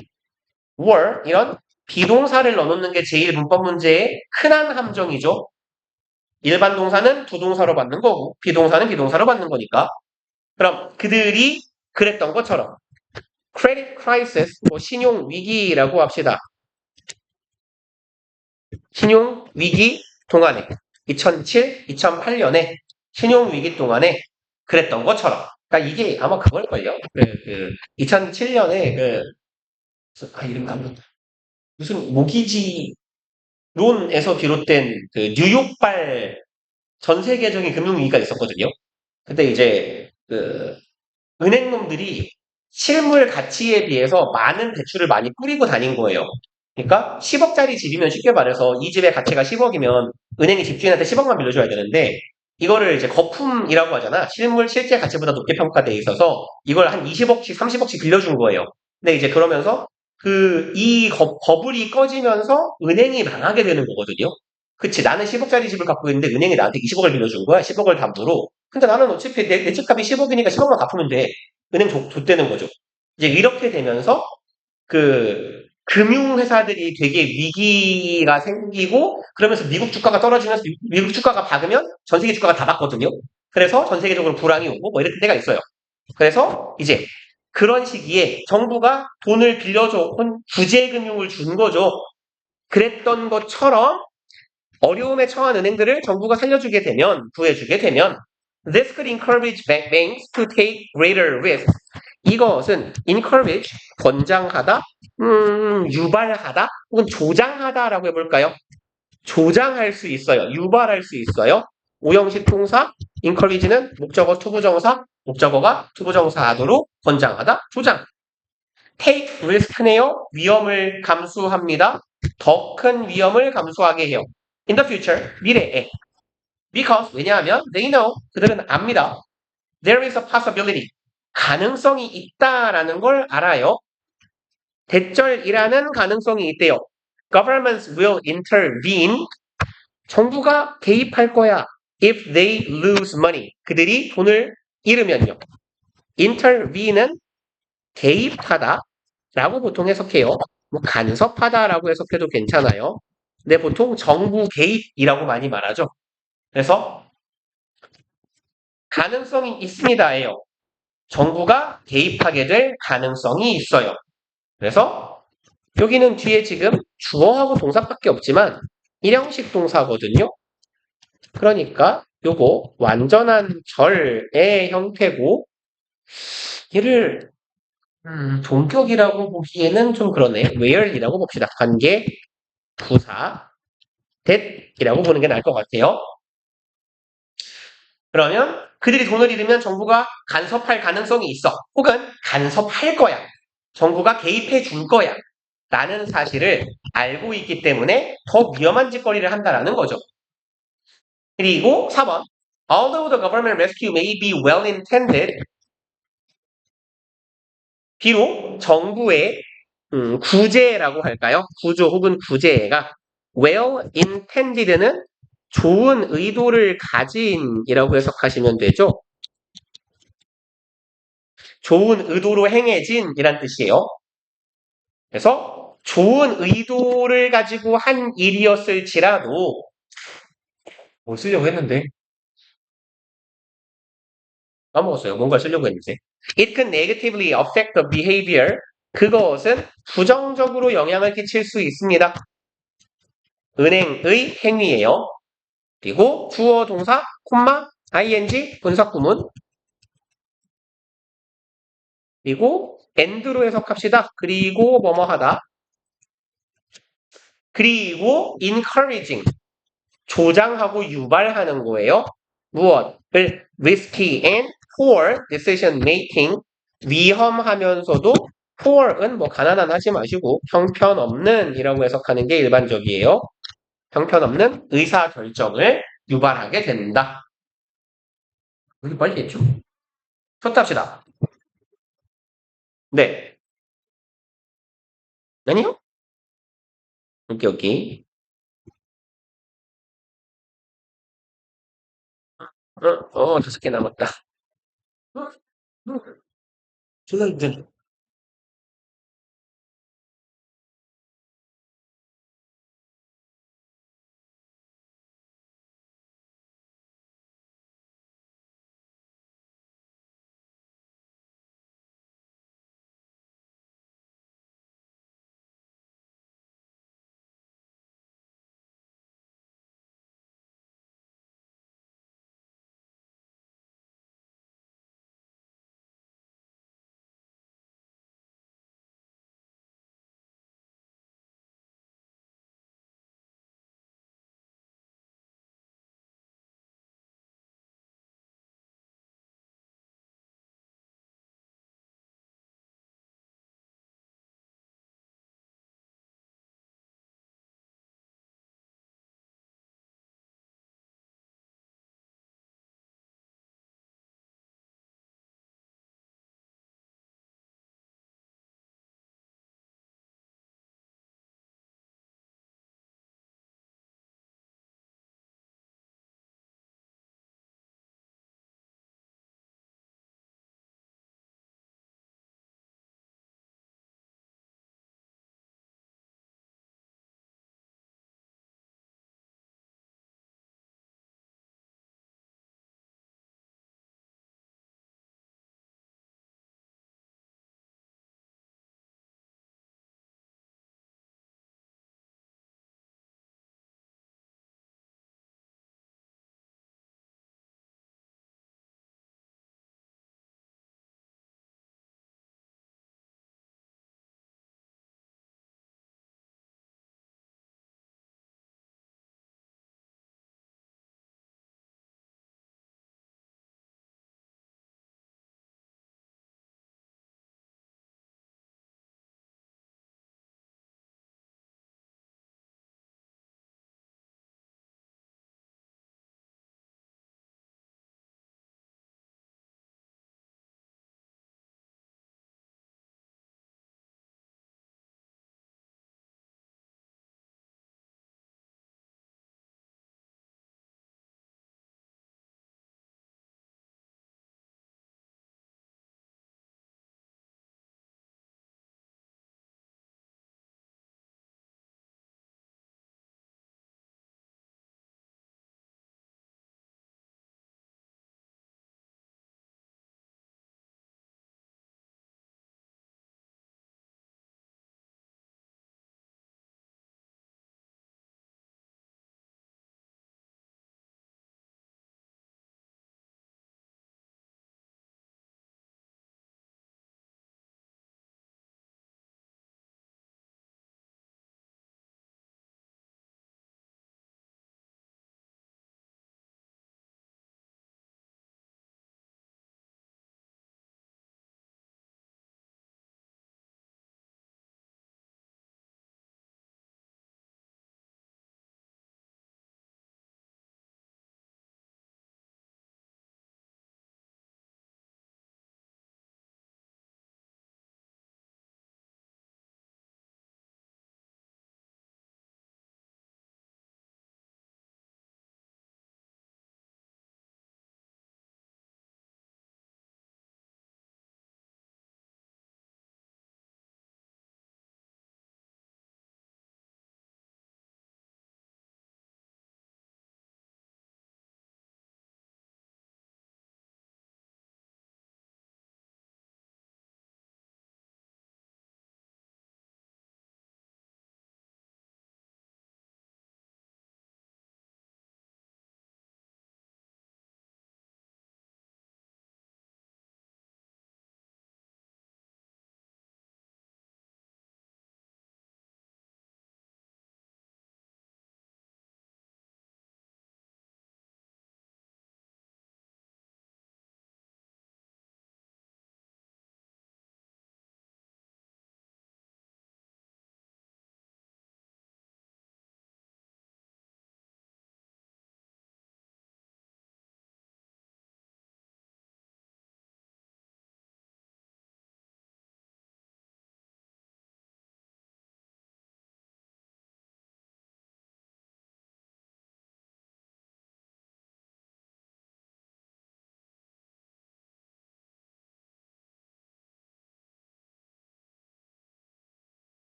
were 이런 비동사를 넣어놓는 게 제일 문법 문제의 흔한 함정이죠. 일반 동사는 부동사로 받는 거고 비동사는 비동사로 받는 거니까. 그럼 그들이 그랬던 것처럼 credit crisis, 신용 위기라고 합시다. 신용 위기 동안에 2007, 2008년에 신용 위기 동안에 그랬던 것처럼. 그러니까 이게 아마 그걸걸요. 2007년에 이름 까먹었다. 무슨 모기지론에서 비롯된 그 뉴욕발 전 세계적인 금융위기가 있었거든요. 근데 이제 은행놈들이 실물 가치에 비해서 많은 대출을 많이 뿌리고 다닌 거예요. 그러니까 10억짜리 집이면 쉽게 말해서 이 집의 가치가 10억이면 은행이 집주인한테 10억만 빌려줘야 되는데 이거를 이제 거품이라고 하잖아. 실제 가치보다 높게 평가돼 있어서 이걸 한 20억씩, 30억씩 빌려준 거예요. 근데 이제 그러면서 이 버블이 꺼지면서 은행이 망하게 되는 거거든요. 그치, 나는 10억짜리 집을 갖고 있는데 은행이 나한테 20억을 빌려준 거야. 10억을 담보로. 근데 나는 어차피 내 집값이 10억이니까 10억만 갚으면 돼. 은행 줬대는 거죠. 이제 이렇게 되면서 금융회사들이 되게 위기가 생기고 그러면서 미국 주가가 떨어지면서 미국 주가가 박으면 전 세계 주가가 다 박거든요. 그래서 전 세계적으로 불황이 오고 뭐 이런 때가 있어요. 그래서 이제 그런 시기에 정부가 돈을 빌려줘 구제금융을 준 거죠. 그랬던 것처럼 어려움에 처한 은행들을 정부가 살려주게 되면, 구해주게 되면 This could encourage banks to take greater risk. 이것은 encourage, 권장하다, 유발하다, 혹은 조장하다라고 해볼까요? 조장할 수 있어요. 유발할 수 있어요. 오형식 동사, encourage는 목적어 투부정사, 목적어가 투부정사하도록 권장하다, 조장. take risk네요. 위험을 감수합니다. 더 큰 위험을 감수하게 해요. in the future, 미래에. because, 왜냐하면 they know, 그들은 압니다. there is a possibility, 가능성이 있다라는 걸 알아요. 대절이라는 가능성이 있대요. governments will intervene, 정부가 개입할 거야. if they lose money, 그들이 돈을 잃으면요. intervene은 개입하다 라고 보통 해석해요. 뭐 간섭하다라고 해석해도 괜찮아요. 근데 보통 정부 개입이라고 많이 말하죠. 그래서 가능성이 있습니다예요. 정부가 개입하게 될 가능성이 있어요. 그래서 여기는 뒤에 지금 주어하고 동사밖에 없지만 일형식 동사거든요. 그러니까 요거 완전한 절의 형태고 얘를 동격이라고 보기에는 좀 그러네. where이라고 봅시다. 관계, 부사, that이라고 보는 게 나을 것 같아요. 그러면 그들이 돈을 잃으면 정부가 간섭할 가능성이 있어. 혹은 간섭할 거야. 정부가 개입해 줄 거야. 라는 사실을 알고 있기 때문에 더 위험한 짓거리를 한다라는 거죠. 그리고 4번. Although the government rescue may be well intended, 비록 정부의 구제라고 할까요? 구조 혹은 구제가 well intended는 좋은 의도를 가진이라고 해석하시면 되죠. 좋은 의도로 행해진이란 뜻이에요. 그래서 좋은 의도를 가지고 한 일이었을지라도 뭘 쓰려고 했는데 까먹었어요. 뭔가 쓰려고 했는데. It can negatively affect the behavior. 그것은 부정적으로 영향을 끼칠 수 있습니다. 은행의 행위예요. 그리고 주어 동사, 콤마, ing, 분사구문. 그리고 and로 해석합시다. 그리고 뭐뭐 하다. 그리고 encouraging. 조장하고 유발하는 거예요. 무엇을? risky and poor decision making. 위험하면서도 poor은 뭐 가난한 하지 마시고 형편없는 이라고 해석하는 게 일반적이에요. 형편없는 의사결정을 유발하게 된다. 우리 빨리 했죠? 첫 합시다. 네. 아니요? 오케이, 오케이. 다섯 개 남았다. 졸라 힘든.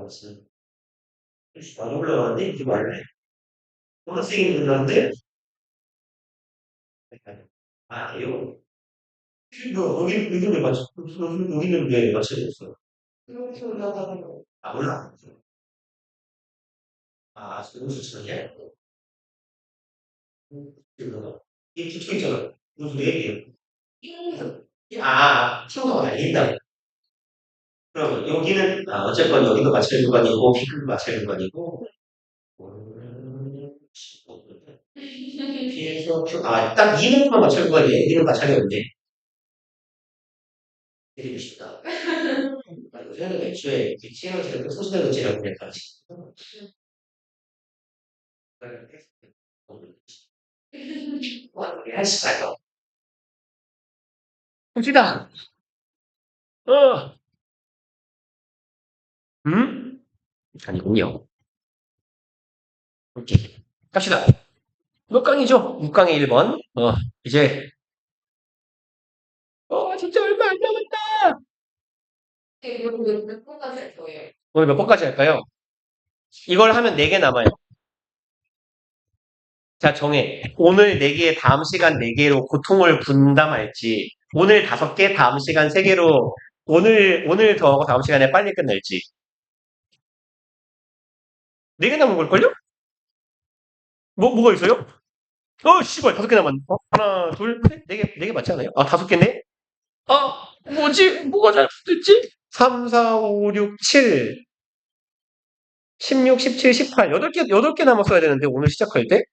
올라갔어요. 많이 올라가는데 이게 말래. 학생이 늘었는데 아니요. 여기는 맞춰 여기는 왜 맞춰야 됐어? 아 몰라. 아 무슨 소리야? 이게 기초 있잖아. 무슨 얘기예요? 키워가 아니다. 그럼 여기는 어쨌건 여기도 맞춰야 공간이고 B도 맞춰야 공간이고 B에서 딱 2문만 맞춰야 공간이에요. 여기는 맞춰야 되는데 드리고 싶다. 요새는 애초에 치아가 제일 소수된 문제라고 그랬다. 할 수가 있어. 봅시다. 어. 아니군요. 오케이. 갑시다. 몇 강이죠? 6강의 1번. 이제, 진짜 얼마 안 남았다. 오늘 몇 번까지 할까요? 이걸 하면 4개 남아요. 자, 정해. 오늘 4개, 다음 시간 4개로 고통을 분담할지, 오늘 5개, 다음 시간 3개로, 오늘 더 하고 다음 시간에 빨리 끝낼지. 4개 남은 걸걸요? 뭐가 있어요? 씨발, 5개 남았네. 하나, 둘, 셋, 4개, 4개 맞지 않아요? 5개네? 뭐지? 뭐가 잘못됐지? 3, 4, 5, 6, 7, 16, 17, 18. 8개 남았어야 되는데, 오늘 시작할 때?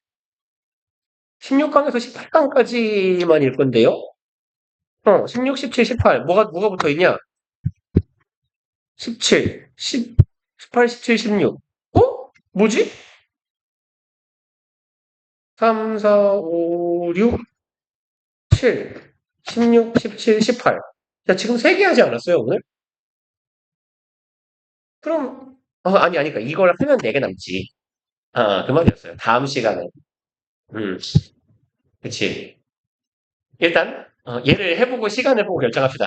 16강에서 18강까지만 일 건데요? 16, 17, 18. 뭐가 붙어 있냐? 17, 10, 18, 17, 16. 뭐지? 3, 4, 5, 6, 7, 16, 17, 18. 자, 지금 3개 하지 않았어요, 오늘? 그럼, 그러니까 이걸 하면 4개 남지. 그 말이었어요. 다음 시간에. 음, 그치. 일단, 얘를 해보고 시간을 보고 결정합시다.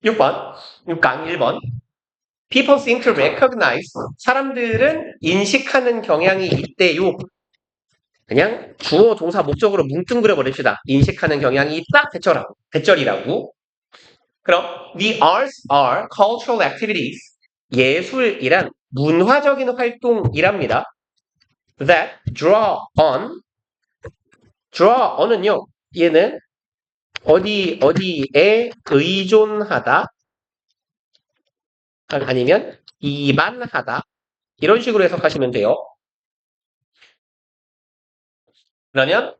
6번, 6강 1번. People seem to recognize. 사람들은 인식하는 경향이 있대요. 그냥 주어, 동사, 목적으로 뭉뚱그려 버립시다. 인식하는 경향이 있다? 대절이라고. 그럼 the arts are cultural activities. 예술이란 문화적인 활동이랍니다. That draw on은요. 얘는 어디에 의존하다 아니면 이만하다 이런 식으로 해석하시면 돼요. 그러면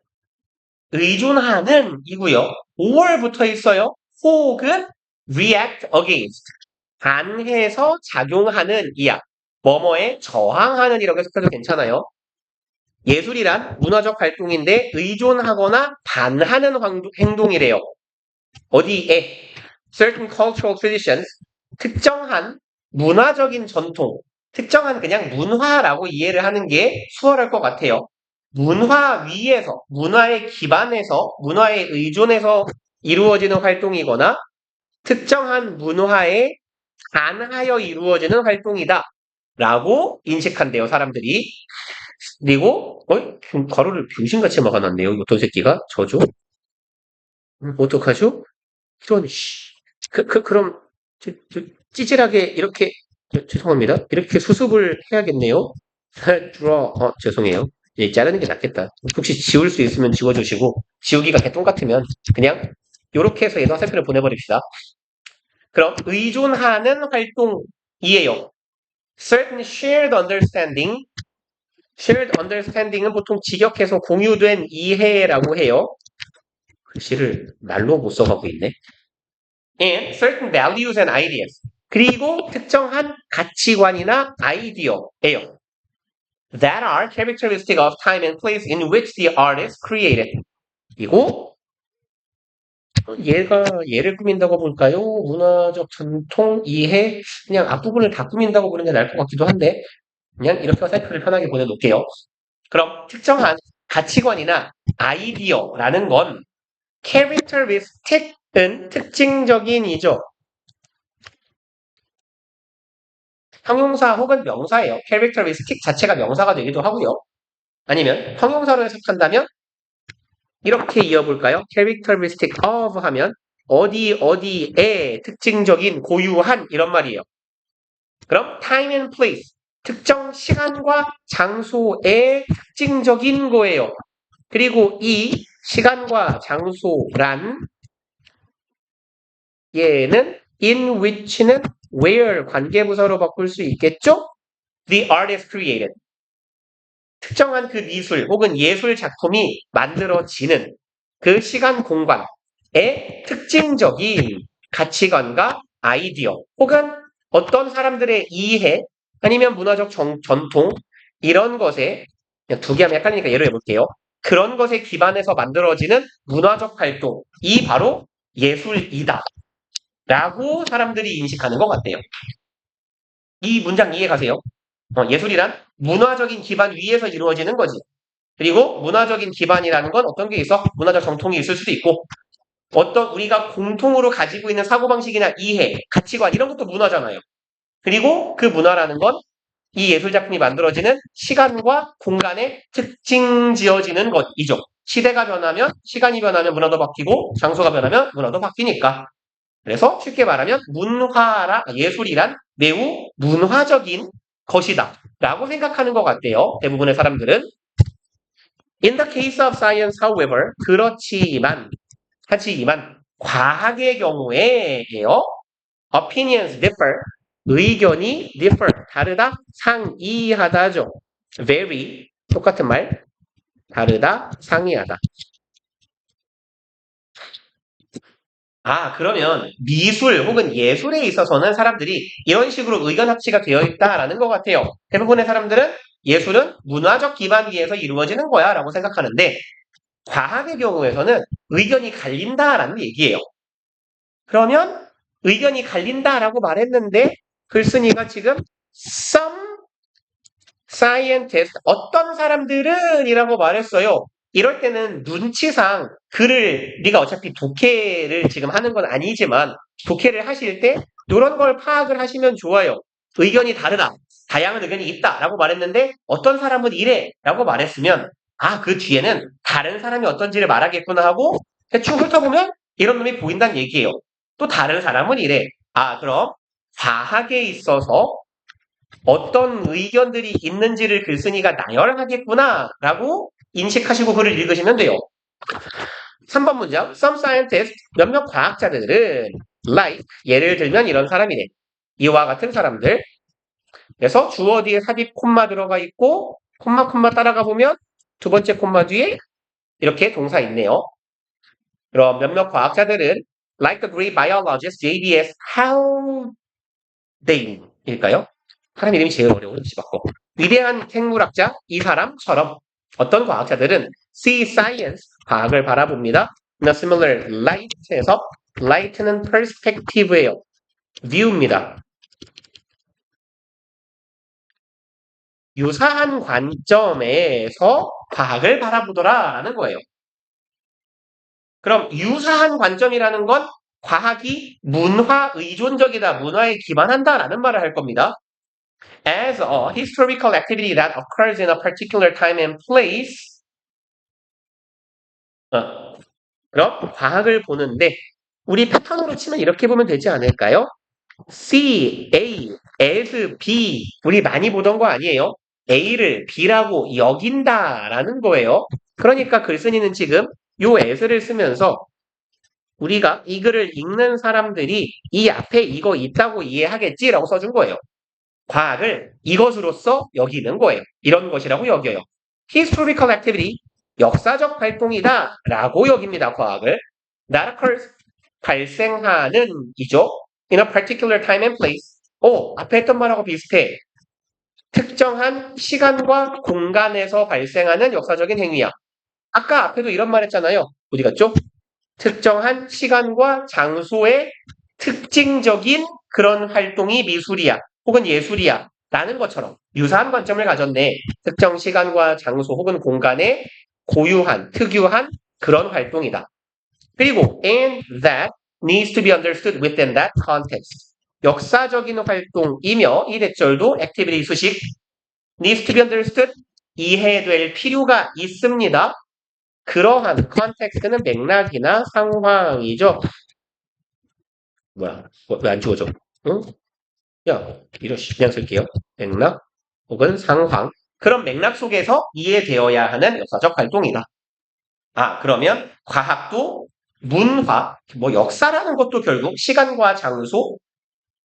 의존하는 이고요. or 붙어 있어요. 혹은 react against 반해서 작용하는 이야. 뭐뭐에 저항하는 이라고 해석해도 괜찮아요. 예술이란 문화적 활동인데 의존하거나 반하는 행동이래요. 어디에? Certain cultural traditions 특정한 문화적인 전통 특정한 그냥 문화라고 이해를 하는 게 수월할 것 같아요. 문화 위에서, 문화에 기반해서, 문화에 의존해서 이루어지는 활동이거나 특정한 문화에 반하여 이루어지는 활동이다. 라고 인식한대요, 사람들이. 그리고, 가로를 병신같이 막아놨네요, 이 어떤 새끼가. 저죠? 어떡하죠? 이런, 그럼, 찌질하게 이렇게, 죄송합니다. 이렇게 수습을 해야겠네요. 죄송해요. 자르는 게 낫겠다. 혹시 지울 수 있으면 지워주시고, 지우기가 개똥 같으면, 그냥, 요렇게 해서 얘도 화살표를 보내버립시다. 그럼, 의존하는 활동이에요. Certain shared understanding. shared understanding은 보통 직역해서 공유된 이해라고 해요. 글씨를 날로 못 써가고 있네. And certain values and ideas. 그리고 특정한 가치관이나 아이디어예요. That are characteristic of time and place in which the artist created. 이고 얘를 꾸민다고 볼까요? 문화적 전통, 이해, 그냥 앞부분을 다 꾸민다고 보는 게 나을 것 같기도 한데 그냥 이렇게 화살표를 편하게 보내놓을게요. 그럼 특정한 가치관이나 아이디어라는 건 characteristic은 특징적인이죠. 형용사 혹은 명사예요. characteristic 자체가 명사가 되기도 하고요. 아니면 형용사로 해석한다면 이렇게 이어볼까요? characteristic of 하면 어디의 특징적인 고유한 이런 말이에요. 그럼 time and place 특정 시간과 장소의 특징적인 거예요. 그리고 이 시간과 장소란 얘는 in which는 where 관계부사로 바꿀 수 있겠죠? The artist created. 특정한 그 미술 혹은 예술 작품이 만들어지는 그 시간 공간의 특징적인 가치관과 아이디어 혹은 어떤 사람들의 이해 아니면 문화적 전통 이런 것에 그냥 두 개 하면 헷갈리니까 예로 해볼게요. 그런 것에 기반해서 만들어지는 문화적 활동이 바로 예술이다 라고 사람들이 인식하는 것 같아요. 이 문장 이해 가세요? 예술이란 문화적인 기반 위에서 이루어지는 거지. 그리고 문화적인 기반이라는 건 어떤 게 있어? 문화적 정통이 있을 수도 있고 어떤 우리가 공통으로 가지고 있는 사고방식이나 이해, 가치관 이런 것도 문화잖아요. 그리고 그 문화라는 건 이 예술작품이 만들어지는 시간과 공간에 특징 지어지는 것이죠. 시대가 변하면 시간이 변하면 문화도 바뀌고 장소가 변하면 문화도 바뀌니까. 그래서 쉽게 말하면 예술이란 매우 문화적인 것이다 라고 생각하는 것 같아요. 대부분의 사람들은. In the case of science, however, 하지만 과학의 경우에요. Opinions differ. 의견이 differ. 다르다. 상이하다죠. Very. 똑같은 말. 다르다. 상이하다. 그러면 미술 혹은 예술에 있어서는 사람들이 이런 식으로 의견 합치가 되어 있다라는 것 같아요. 대부분의 사람들은 예술은 문화적 기반 위에서 이루어지는 거야 라고 생각하는데 과학의 경우에서는 의견이 갈린다라는 얘기예요. 그러면 의견이 갈린다라고 말했는데 글쓴이가 지금 some scientist 어떤 사람들은 이라고 말했어요. 이럴 때는 눈치상 글을 네가 어차피 독해를 지금 하는 건 아니지만 독해를 하실 때 이런 걸 파악을 하시면 좋아요. 의견이 다르다. 다양한 의견이 있다 라고 말했는데 어떤 사람은 이래 라고 말했으면 그 뒤에는 다른 사람이 어떤지를 말하겠구나 하고 대충 훑어보면 이런 놈이 보인다는 얘기예요. 또 다른 사람은 이래. 그럼 과학에 있어서 어떤 의견들이 있는지를 글쓴이가 나열하겠구나 라고 인식하시고 글을 읽으시면 돼요. 3번 문장 Some scientists 몇몇 과학자들은 like 예를 들면 이런 사람이래. 이와 같은 사람들. 그래서 주어 뒤에 삽입 콤마 들어가 있고 콤마 따라가 보면 두 번째 콤마 뒤에 이렇게 동사 있네요. 그럼 몇몇 과학자들은 like the great biologist JBS Haldane일까요? 사람 이름이 제일 어려워. 위대한 생물학자 이 사람처럼 어떤 과학자들은 see science 과학을 바라봅니다. in a similar light에서 light는 perspective예요. view입니다. 유사한 관점에서 과학을 바라보더라라는 거예요. 그럼 유사한 관점이라는 건 과학이 문화 의존적이다, 문화에 기반한다라는 말을 할 겁니다. As a historical activity that occurs in a particular time and place. 그럼 과학을 보는데 우리 패턴으로 치면 이렇게 보면 되지 않을까요? C, A, as, B 우리 많이 보던 거 아니에요? A를 B라고 여긴다라는 거예요. 그러니까 글쓴이는 지금 요 as를 쓰면서 우리가 이 글을 읽는 사람들이 이 앞에 이거 있다고 이해하겠지라고 써준 거예요. 과학을 이것으로서 여기는 거예요. 이런 것이라고 여겨요. Historical activity, 역사적 활동이다 라고 여깁니다. 과학을. That occurs, 발생하는 이죠. In a particular time and place. 앞에 했던 말하고 비슷해. 특정한 시간과 공간에서 발생하는 역사적인 행위야. 아까 앞에도 이런 말 했잖아요. 어디 갔죠? 특정한 시간과 장소의 특징적인 그런 활동이 미술이야. 혹은 예술이야. 라는 것처럼 유사한 관점을 가졌네. 특정 시간과 장소 혹은 공간에 고유한, 특유한 그런 활동이다. 그리고 and that needs to be understood within that context. 역사적인 활동이며 이 대절도 activity 수식 needs to be understood 이해될 필요가 있습니다. 그러한 context는 맥락이나 상황이죠. 뭐야? 왜 안 지워져? 응? 야, 그냥 쓸게요. 맥락 혹은 상황. 그런 맥락 속에서 이해되어야 하는 역사적 활동이다. 아, 그러면 과학도 문화, 뭐 역사라는 것도 결국 시간과 장소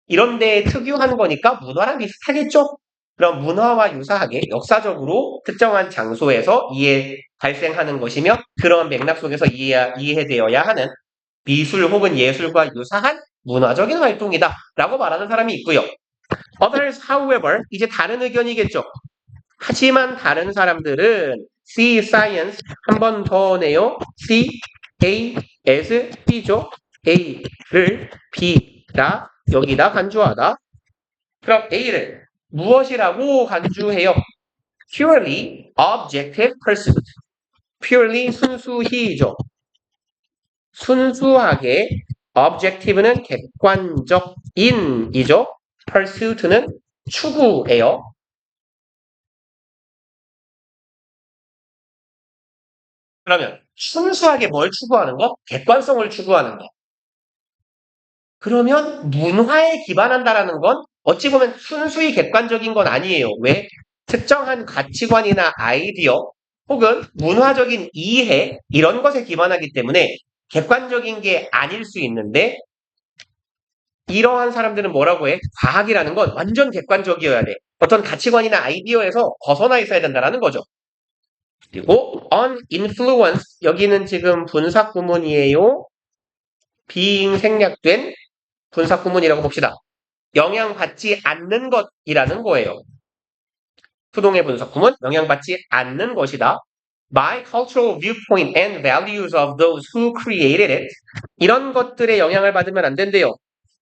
이런 데에 특유한 거니까 문화랑 비슷하겠죠? 그럼 문화와 유사하게 역사적으로 특정한 장소에서 발생하는 것이며 그런 맥락 속에서 이해되어야 하는 미술 혹은 예술과 유사한 문화적인 활동이다 라고 말하는 사람이 있고요. Others, however, 이제 다른 의견이겠죠. 하지만 다른 사람들은 see science 한 번 더 내요. see A as B죠. A를 B다 여기다 간주하다. 그럼 A를 무엇이라고 간주해요? purely objective pursuit. purely 순수히죠. 순수하게 objective는 객관적인이죠. pursuit는 추구예요. 그러면 순수하게 뭘 추구하는 거? 객관성을 추구하는 거. 그러면 문화에 기반한다라는 건 어찌 보면 순수히 객관적인 건 아니에요. 왜? 특정한 가치관이나 아이디어 혹은 문화적인 이해 이런 것에 기반하기 때문에 객관적인 게 아닐 수 있는데 이러한 사람들은 뭐라고 해? 과학이라는 건 완전 객관적이어야 돼. 어떤 가치관이나 아이디어에서 벗어나 있어야 된다는 거죠. 그리고 on influence 여기는 지금 분사 구문이에요. being 생략된 분사 구문이라고 봅시다. 영향받지 않는 것이라는 거예요. 수동의 분사 구문 영향받지 않는 것이다. by cultural viewpoint and values of those who created it 이런 것들의 영향을 받으면 안 된대요.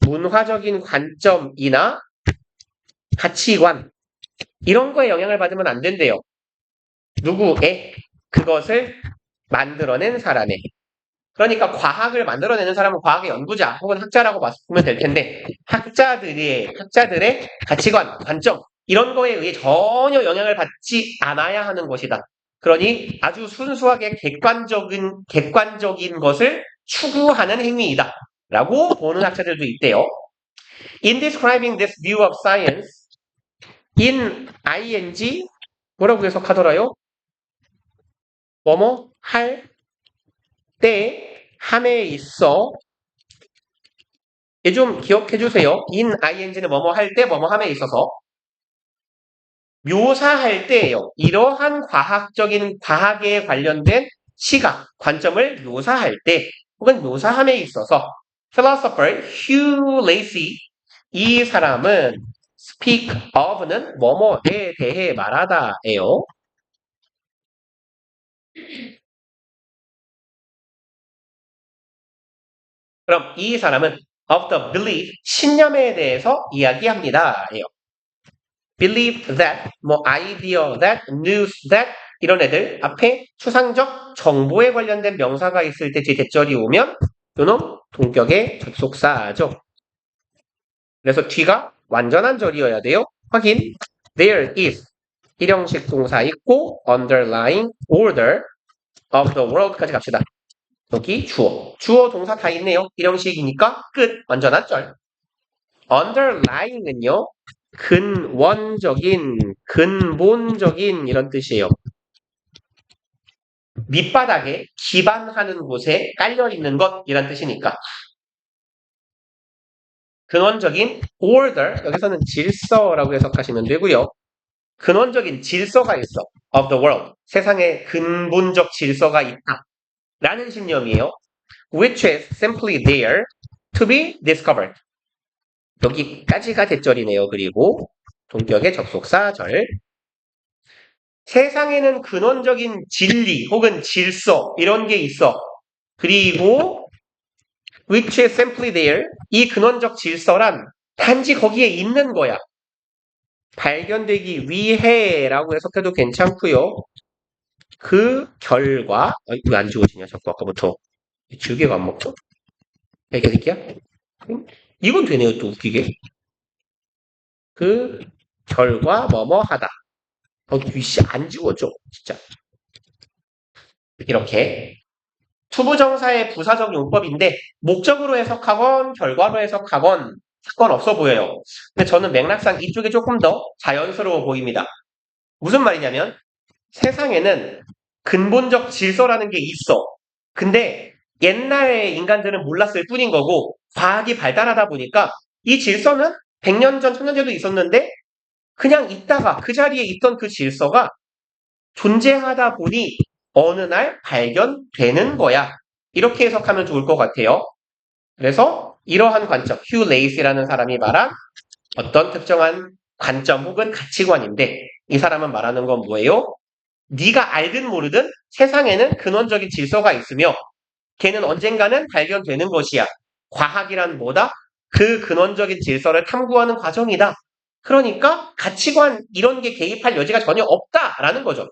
문화적인 관점이나 가치관 이런 거에 영향을 받으면 안 된대요. 누구의? 그것을 만들어낸 사람의. 그러니까 과학을 만들어내는 사람은 과학의 연구자 혹은 학자라고 보면 될 텐데 학자들의 가치관, 관점 이런 거에 의해 전혀 영향을 받지 않아야 하는 것이다. 그러니 아주 순수하게 객관적인 것을 추구하는 행위이다. 라고 보는 학자들도 있대요. In describing this view of science, in ing 뭐라고 해석하더라요? 뭐뭐 할 때 함에 있어 얘 좀 기억해 주세요. in ing는 뭐뭐 할 때 뭐뭐 함에 있어서 묘사할 때예요. 이러한 과학에 관련된 시각, 관점을 묘사할 때 혹은 묘사함에 있어서 philosopher Hugh Lacey 이 사람은 speak of는 뭐뭐에 대해 말하다예요. 그럼 이 사람은 of the belief, 신념에 대해서 이야기합니다. 예요. believe that, 뭐 idea that, news that 이런 애들 앞에 추상적 정보에 관련된 명사가 있을 때 뒤 대절이 오면 요놈 동격의 접속사죠. 그래서 뒤가 완전한 절이어야 돼요. 확인. There is 일형식 동사 있고 underlying order of the world까지 갑시다. 여기 주어 동사 다 있네요. 일형식이니까 끝. 완전한 절. underlying은요. 근본적인 이런 뜻이에요. 밑바닥에 기반하는 곳에 깔려있는 것이란 뜻이니까. 근원적인 order, 여기서는 질서라고 해석하시면 되고요. 근원적인 질서가 있어. of the world. 세상에 근본적 질서가 있다. 라는 신념이에요. which is simply there to be discovered. 여기까지가 대절이네요. 그리고 동격의 접속사 절. 세상에는 근원적인 진리 혹은 질서 이런 게 있어. 그리고 which is simply there 이 근원적 질서란 단지 거기에 있는 거야. 발견되기 위해라고 해석해도 괜찮고요. 그 결과 왜 안 지워지냐 자꾸 아까부터 지우개가 안 먹죠? 여기까지야? 이건 되네요, 또 웃기게. 그 결과 뭐뭐 하다. 귀씨 안 지워져, 진짜. 이렇게 투부정사의 부사적 용법인데 목적으로 해석하건 결과로 해석하건 상관없어 보여요. 근데 저는 맥락상 이쪽이 조금 더 자연스러워 보입니다. 무슨 말이냐면 세상에는 근본적 질서라는 게 있어. 근데 옛날의 인간들은 몰랐을 뿐인 거고 과학이 발달하다 보니까 이 질서는 100년 전, 1000년 전에도 있었는데 그냥 있다가 그 자리에 있던 그 질서가 존재하다 보니 어느 날 발견되는 거야. 이렇게 해석하면 좋을 것 같아요. 그래서 이러한 관점, 휴 레이시라는 사람이 말한 어떤 특정한 관점 혹은 가치관인데 이 사람은 말하는 건 뭐예요? 네가 알든 모르든 세상에는 근원적인 질서가 있으며 걔는 언젠가는 발견되는 것이야. 과학이란 뭐다? 그 근원적인 질서를 탐구하는 과정이다. 그러니까 가치관 이런 게 개입할 여지가 전혀 없다라는 거죠.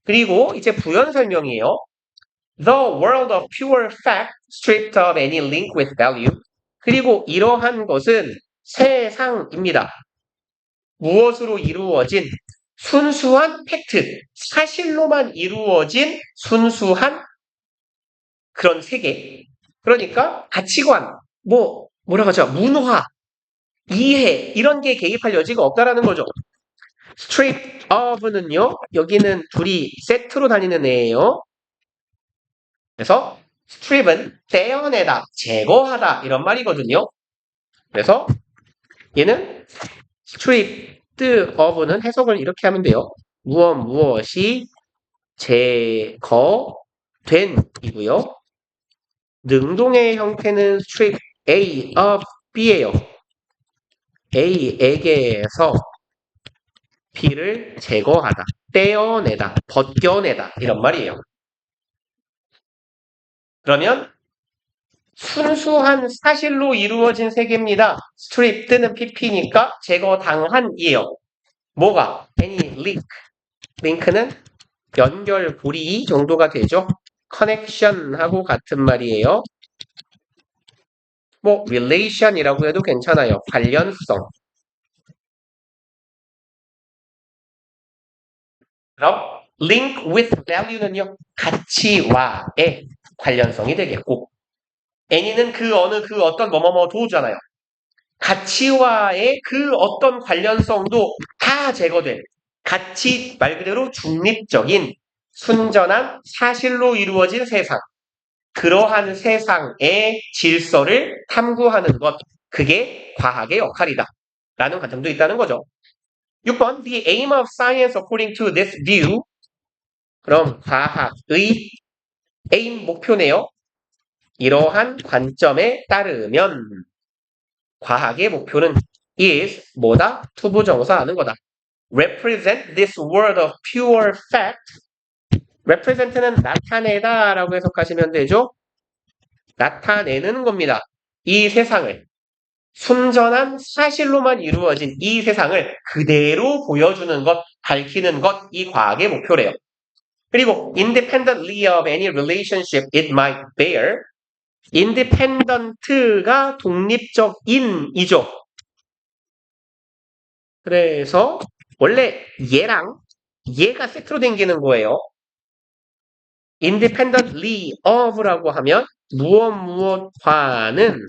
그리고 이제 부연 설명이에요. The world of pure fact stripped of any link with value. 그리고 이러한 것은 세상입니다. 무엇으로 이루어진 순수한 팩트, 사실로만 이루어진 순수한 그런 세계. 그러니까 가치관, 뭐라고 하죠? 문화, 이해 이런 게 개입할 여지가 없다라는 거죠. Strip of는요. 여기는 둘이 세트로 다니는 애예요. 그래서 strip은 떼어내다, 제거하다 이런 말이거든요. 그래서 얘는 stripped of는 해석을 이렇게 하면 돼요. 무엇이 제거된 이고요. 능동의 형태는 strip A of B예요. A에게서 B를 제거하다, 떼어내다, 벗겨내다 이런 말이에요. 그러면 순수한 사실로 이루어진 세계입니다. stripped는 pp니까 제거당한이에요. 뭐가? any link. 링크는 연결, 고리 정도가 되죠. connection하고 같은 말이에요. relation이라고 해도 괜찮아요. 관련성. 그럼 link with value는요. 가치와의 관련성이 되겠고 any는 그 어느 그 어떤 뭐뭐뭐도잖아요. 가치와의 그 어떤 관련성도 다 제거된 가치 말 그대로 중립적인 순전한 사실로 이루어진 세상. 그러한 세상의 질서를 탐구하는 것. 그게 과학의 역할이다. 라는 관점도 있다는 거죠. 6번 The aim of science according to this view. 그럼 과학의 aim 목표네요. 이러한 관점에 따르면 과학의 목표는 is 뭐다? 투부정사 하는 거다. represent this world of pure fact. represent는 나타내다 라고 해석하시면 되죠. 나타내는 겁니다. 이 세상을 순전한 사실로만 이루어진 이 세상을 그대로 보여주는 것, 밝히는 것, 이 과학의 목표래요. 그리고 independently of any relationship it might bear. independent가 독립적인이죠. 그래서 원래 얘가 세트로 댕기는 거예요. independently of라고 하면 무엇과는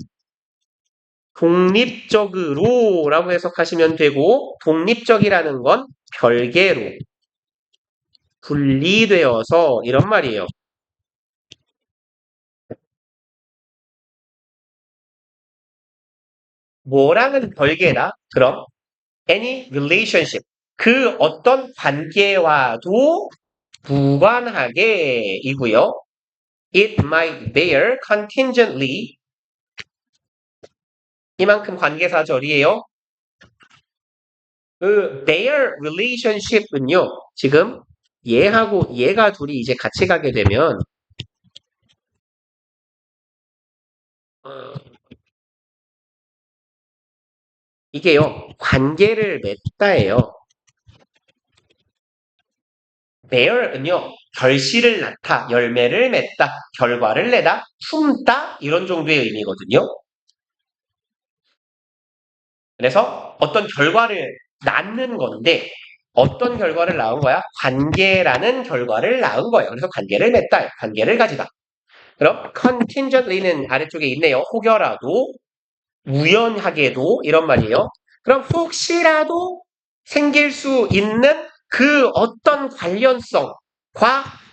독립적으로 라고 해석하시면 되고 독립적이라는 건 별개로 분리되어서 이런 말이에요. 뭐랑은 별개다. 그럼 any relationship 그 어떤 관계와도 무관하게 이고요. It might bear contingently 이만큼 관계사절이에요. 그 bear relationship은요. 지금 얘하고 얘가 둘이 이제 같이 가게 되면 이게요. 관계를 맺다예요. bear은요. 결실을 낳다, 열매를 맺다, 결과를 내다, 품다 이런 정도의 의미거든요. 그래서 어떤 결과를 낳는 건데 어떤 결과를 낳은 거야? 관계라는 결과를 낳은 거예요. 그래서 관계를 맺다, 관계를 가지다. 그럼 contingently는 아래쪽에 있네요. 혹여라도, 우연하게도 이런 말이에요. 그럼 혹시라도 생길 수 있는 그 어떤 관련성과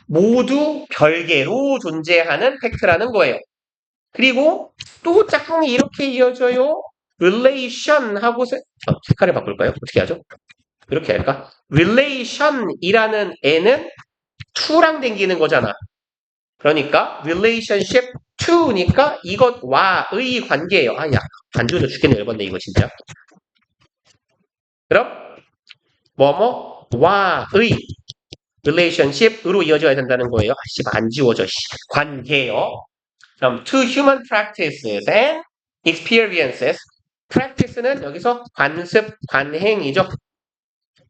모두 별개로 존재하는 팩트라는 거예요. 그리고 또 짝꿍이 이렇게 이어져요. relation 하고 색깔을 바꿀까요? 어떻게 하죠? 이렇게 할까? relation이라는 애는 to랑 댕기는 거잖아. 그러니까 relationship to니까 이것와의 관계예요. 아, 야, 반주도 죽겠네. 열받네 이거 진짜. 그럼 뭐뭐와의 relationship으로 이어져야 된다는 거예요. 아, 씨, 안 지워져. 씨. 관계요. 그럼 to human practices and experiences. practice는 여기서 관습, 관행이죠.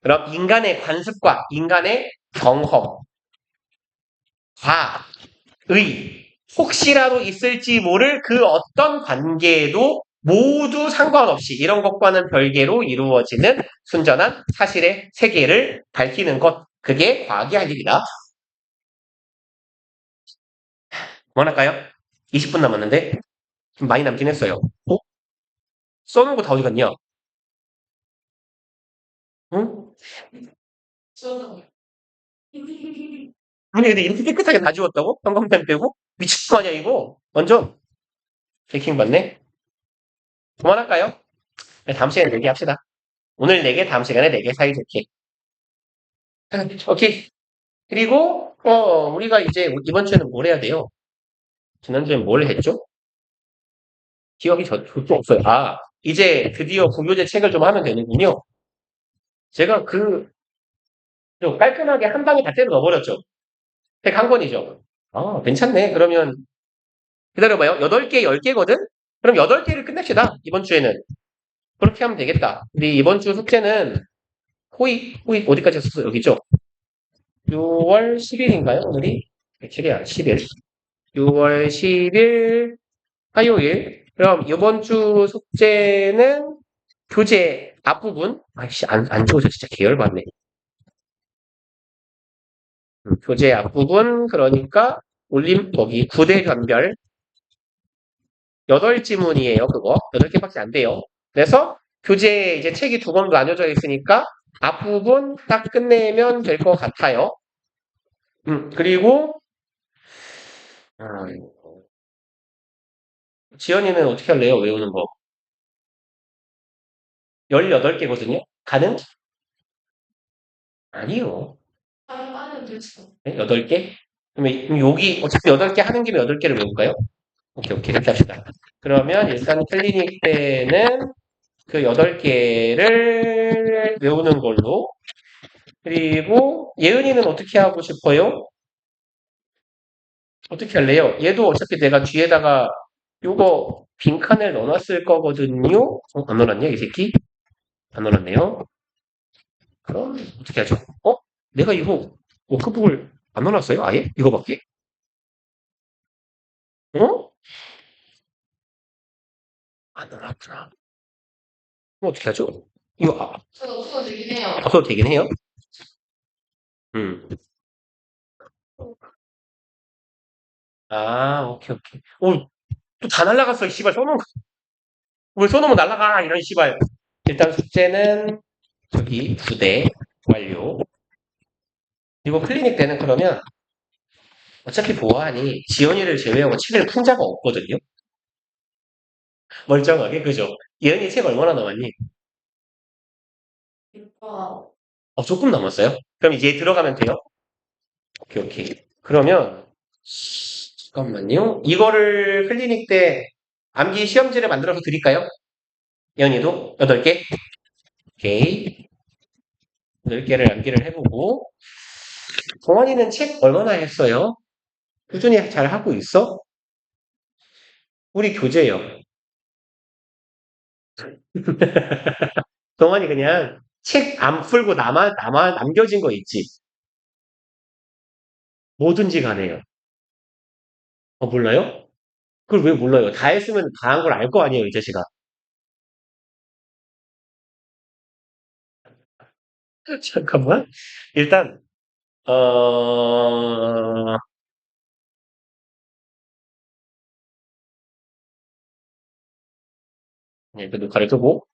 그럼 인간의 관습과 인간의 경험, 의, 혹시라도 있을지 모를 그 어떤 관계에도 모두 상관없이 이런 것과는 별개로 이루어지는 순전한 사실의 세계를 밝히는 것. 그게 과학의 할 일이다. 그만할까요? 20분 남았는데 좀 많이 남긴 했어요. 어? 써놓은 거 다 어디 갔냐? 응? 아니 근데 이렇게 깨끗하게 다 지웠다고? 형광펜 빼고? 미친 거 아니야 이거? 완전 해킹 받네? 그만할까요? 네, 다음 시간에 얘기합시다. 오늘 4개, 다음 시간에 4개 사이좋게. 오케이. 그리고 우리가 이제 이번 주에는 뭘 해야 돼요? 지난주엔 뭘 했죠? 기억이 저도 없어요. 아, 이제 드디어 구교재 책을 좀 하면 되는군요. 제가 좀 깔끔하게 한 방에 다 때려 넣어버렸죠. 책 한 권이죠. 아, 괜찮네. 그러면 기다려봐요. 8개, 10개거든? 그럼 8개를 끝냅시다. 이번 주에는. 그렇게 하면 되겠다. 우리 이번 주 숙제는 호익 어디까지 했었어? 여기죠? 6월 10일인가요? 오늘이? 며칠이야? 10일. 6월 10일 화요일. 그럼 이번 주 숙제는 교재 앞부분. 아이씨, 안 지워져. 진짜 계열받네. 교재 앞부분. 그러니까 거기 구대 변별. 8지문이에요, 그거. 8개밖에 안 돼요. 그래서 교재 이제 책이 2권으로 나뉘어져 있으니까 앞부분 딱 끝내면 될 것 같아요. 그리고, 지연이는 어떻게 할래요? 외우는 거. 18개거든요? 가능? 아니요. 네? 8개? 그러면 여기, 어차피 8개 하는 김에 8개를 외울까요? 오케이. 그렇게 합시다. 그러면 일단 클리닉 때는 그 8개를 외우는 걸로. 그리고 예은이는 어떻게 하고 싶어요? 어떻게 할래요? 얘도 어차피 내가 뒤에다가 요거 빈칸을 넣어놨을 거거든요? 안 넣어놨냐, 이 새끼? 안 넣어놨네요. 그럼 어떻게 하죠? 내가 이거 워크북을 안 넣어놨어요? 아예? 이거밖에? 어? 안 넣어놨구나. 그럼 어떻게 하죠? 이거 없어도 되긴 해요. 없어도 되긴 해요? 음. 아, 오케이. 또 다 날라갔어, 이 씨발. 써놓은 거. 왜 써놓으면 날라가, 이런 씨발. 일단 숙제는 저기 9대 완료. 그리고 클리닉 때는 그러면 어차피 보아하니 지연이를 제외하고 책을 푼 자가 없거든요. 멀쩡하게, 그죠? 예은이 책 얼마나 남았니? 조금 남았어요? 그럼 이제 들어가면 돼요? 오케이. 그러면 잠깐만요. 이거를 클리닉 때 암기 시험지를 만들어서 드릴까요? 예은이도 8개? 오케이. 8개를 암기를 해보고 동환이는 책 얼마나 했어요? 꾸준히 잘 하고 있어? 우리 교재요. 동환이 그냥 책 안 풀고 남겨진 거 있지? 뭐든지 가네요. 몰라요? 그걸 왜 몰라요? 다 했으면 다 한 걸 알 거 아니에요, 이 자식아. 잠깐만. 일단, 어, 네, 그래도 가려두고.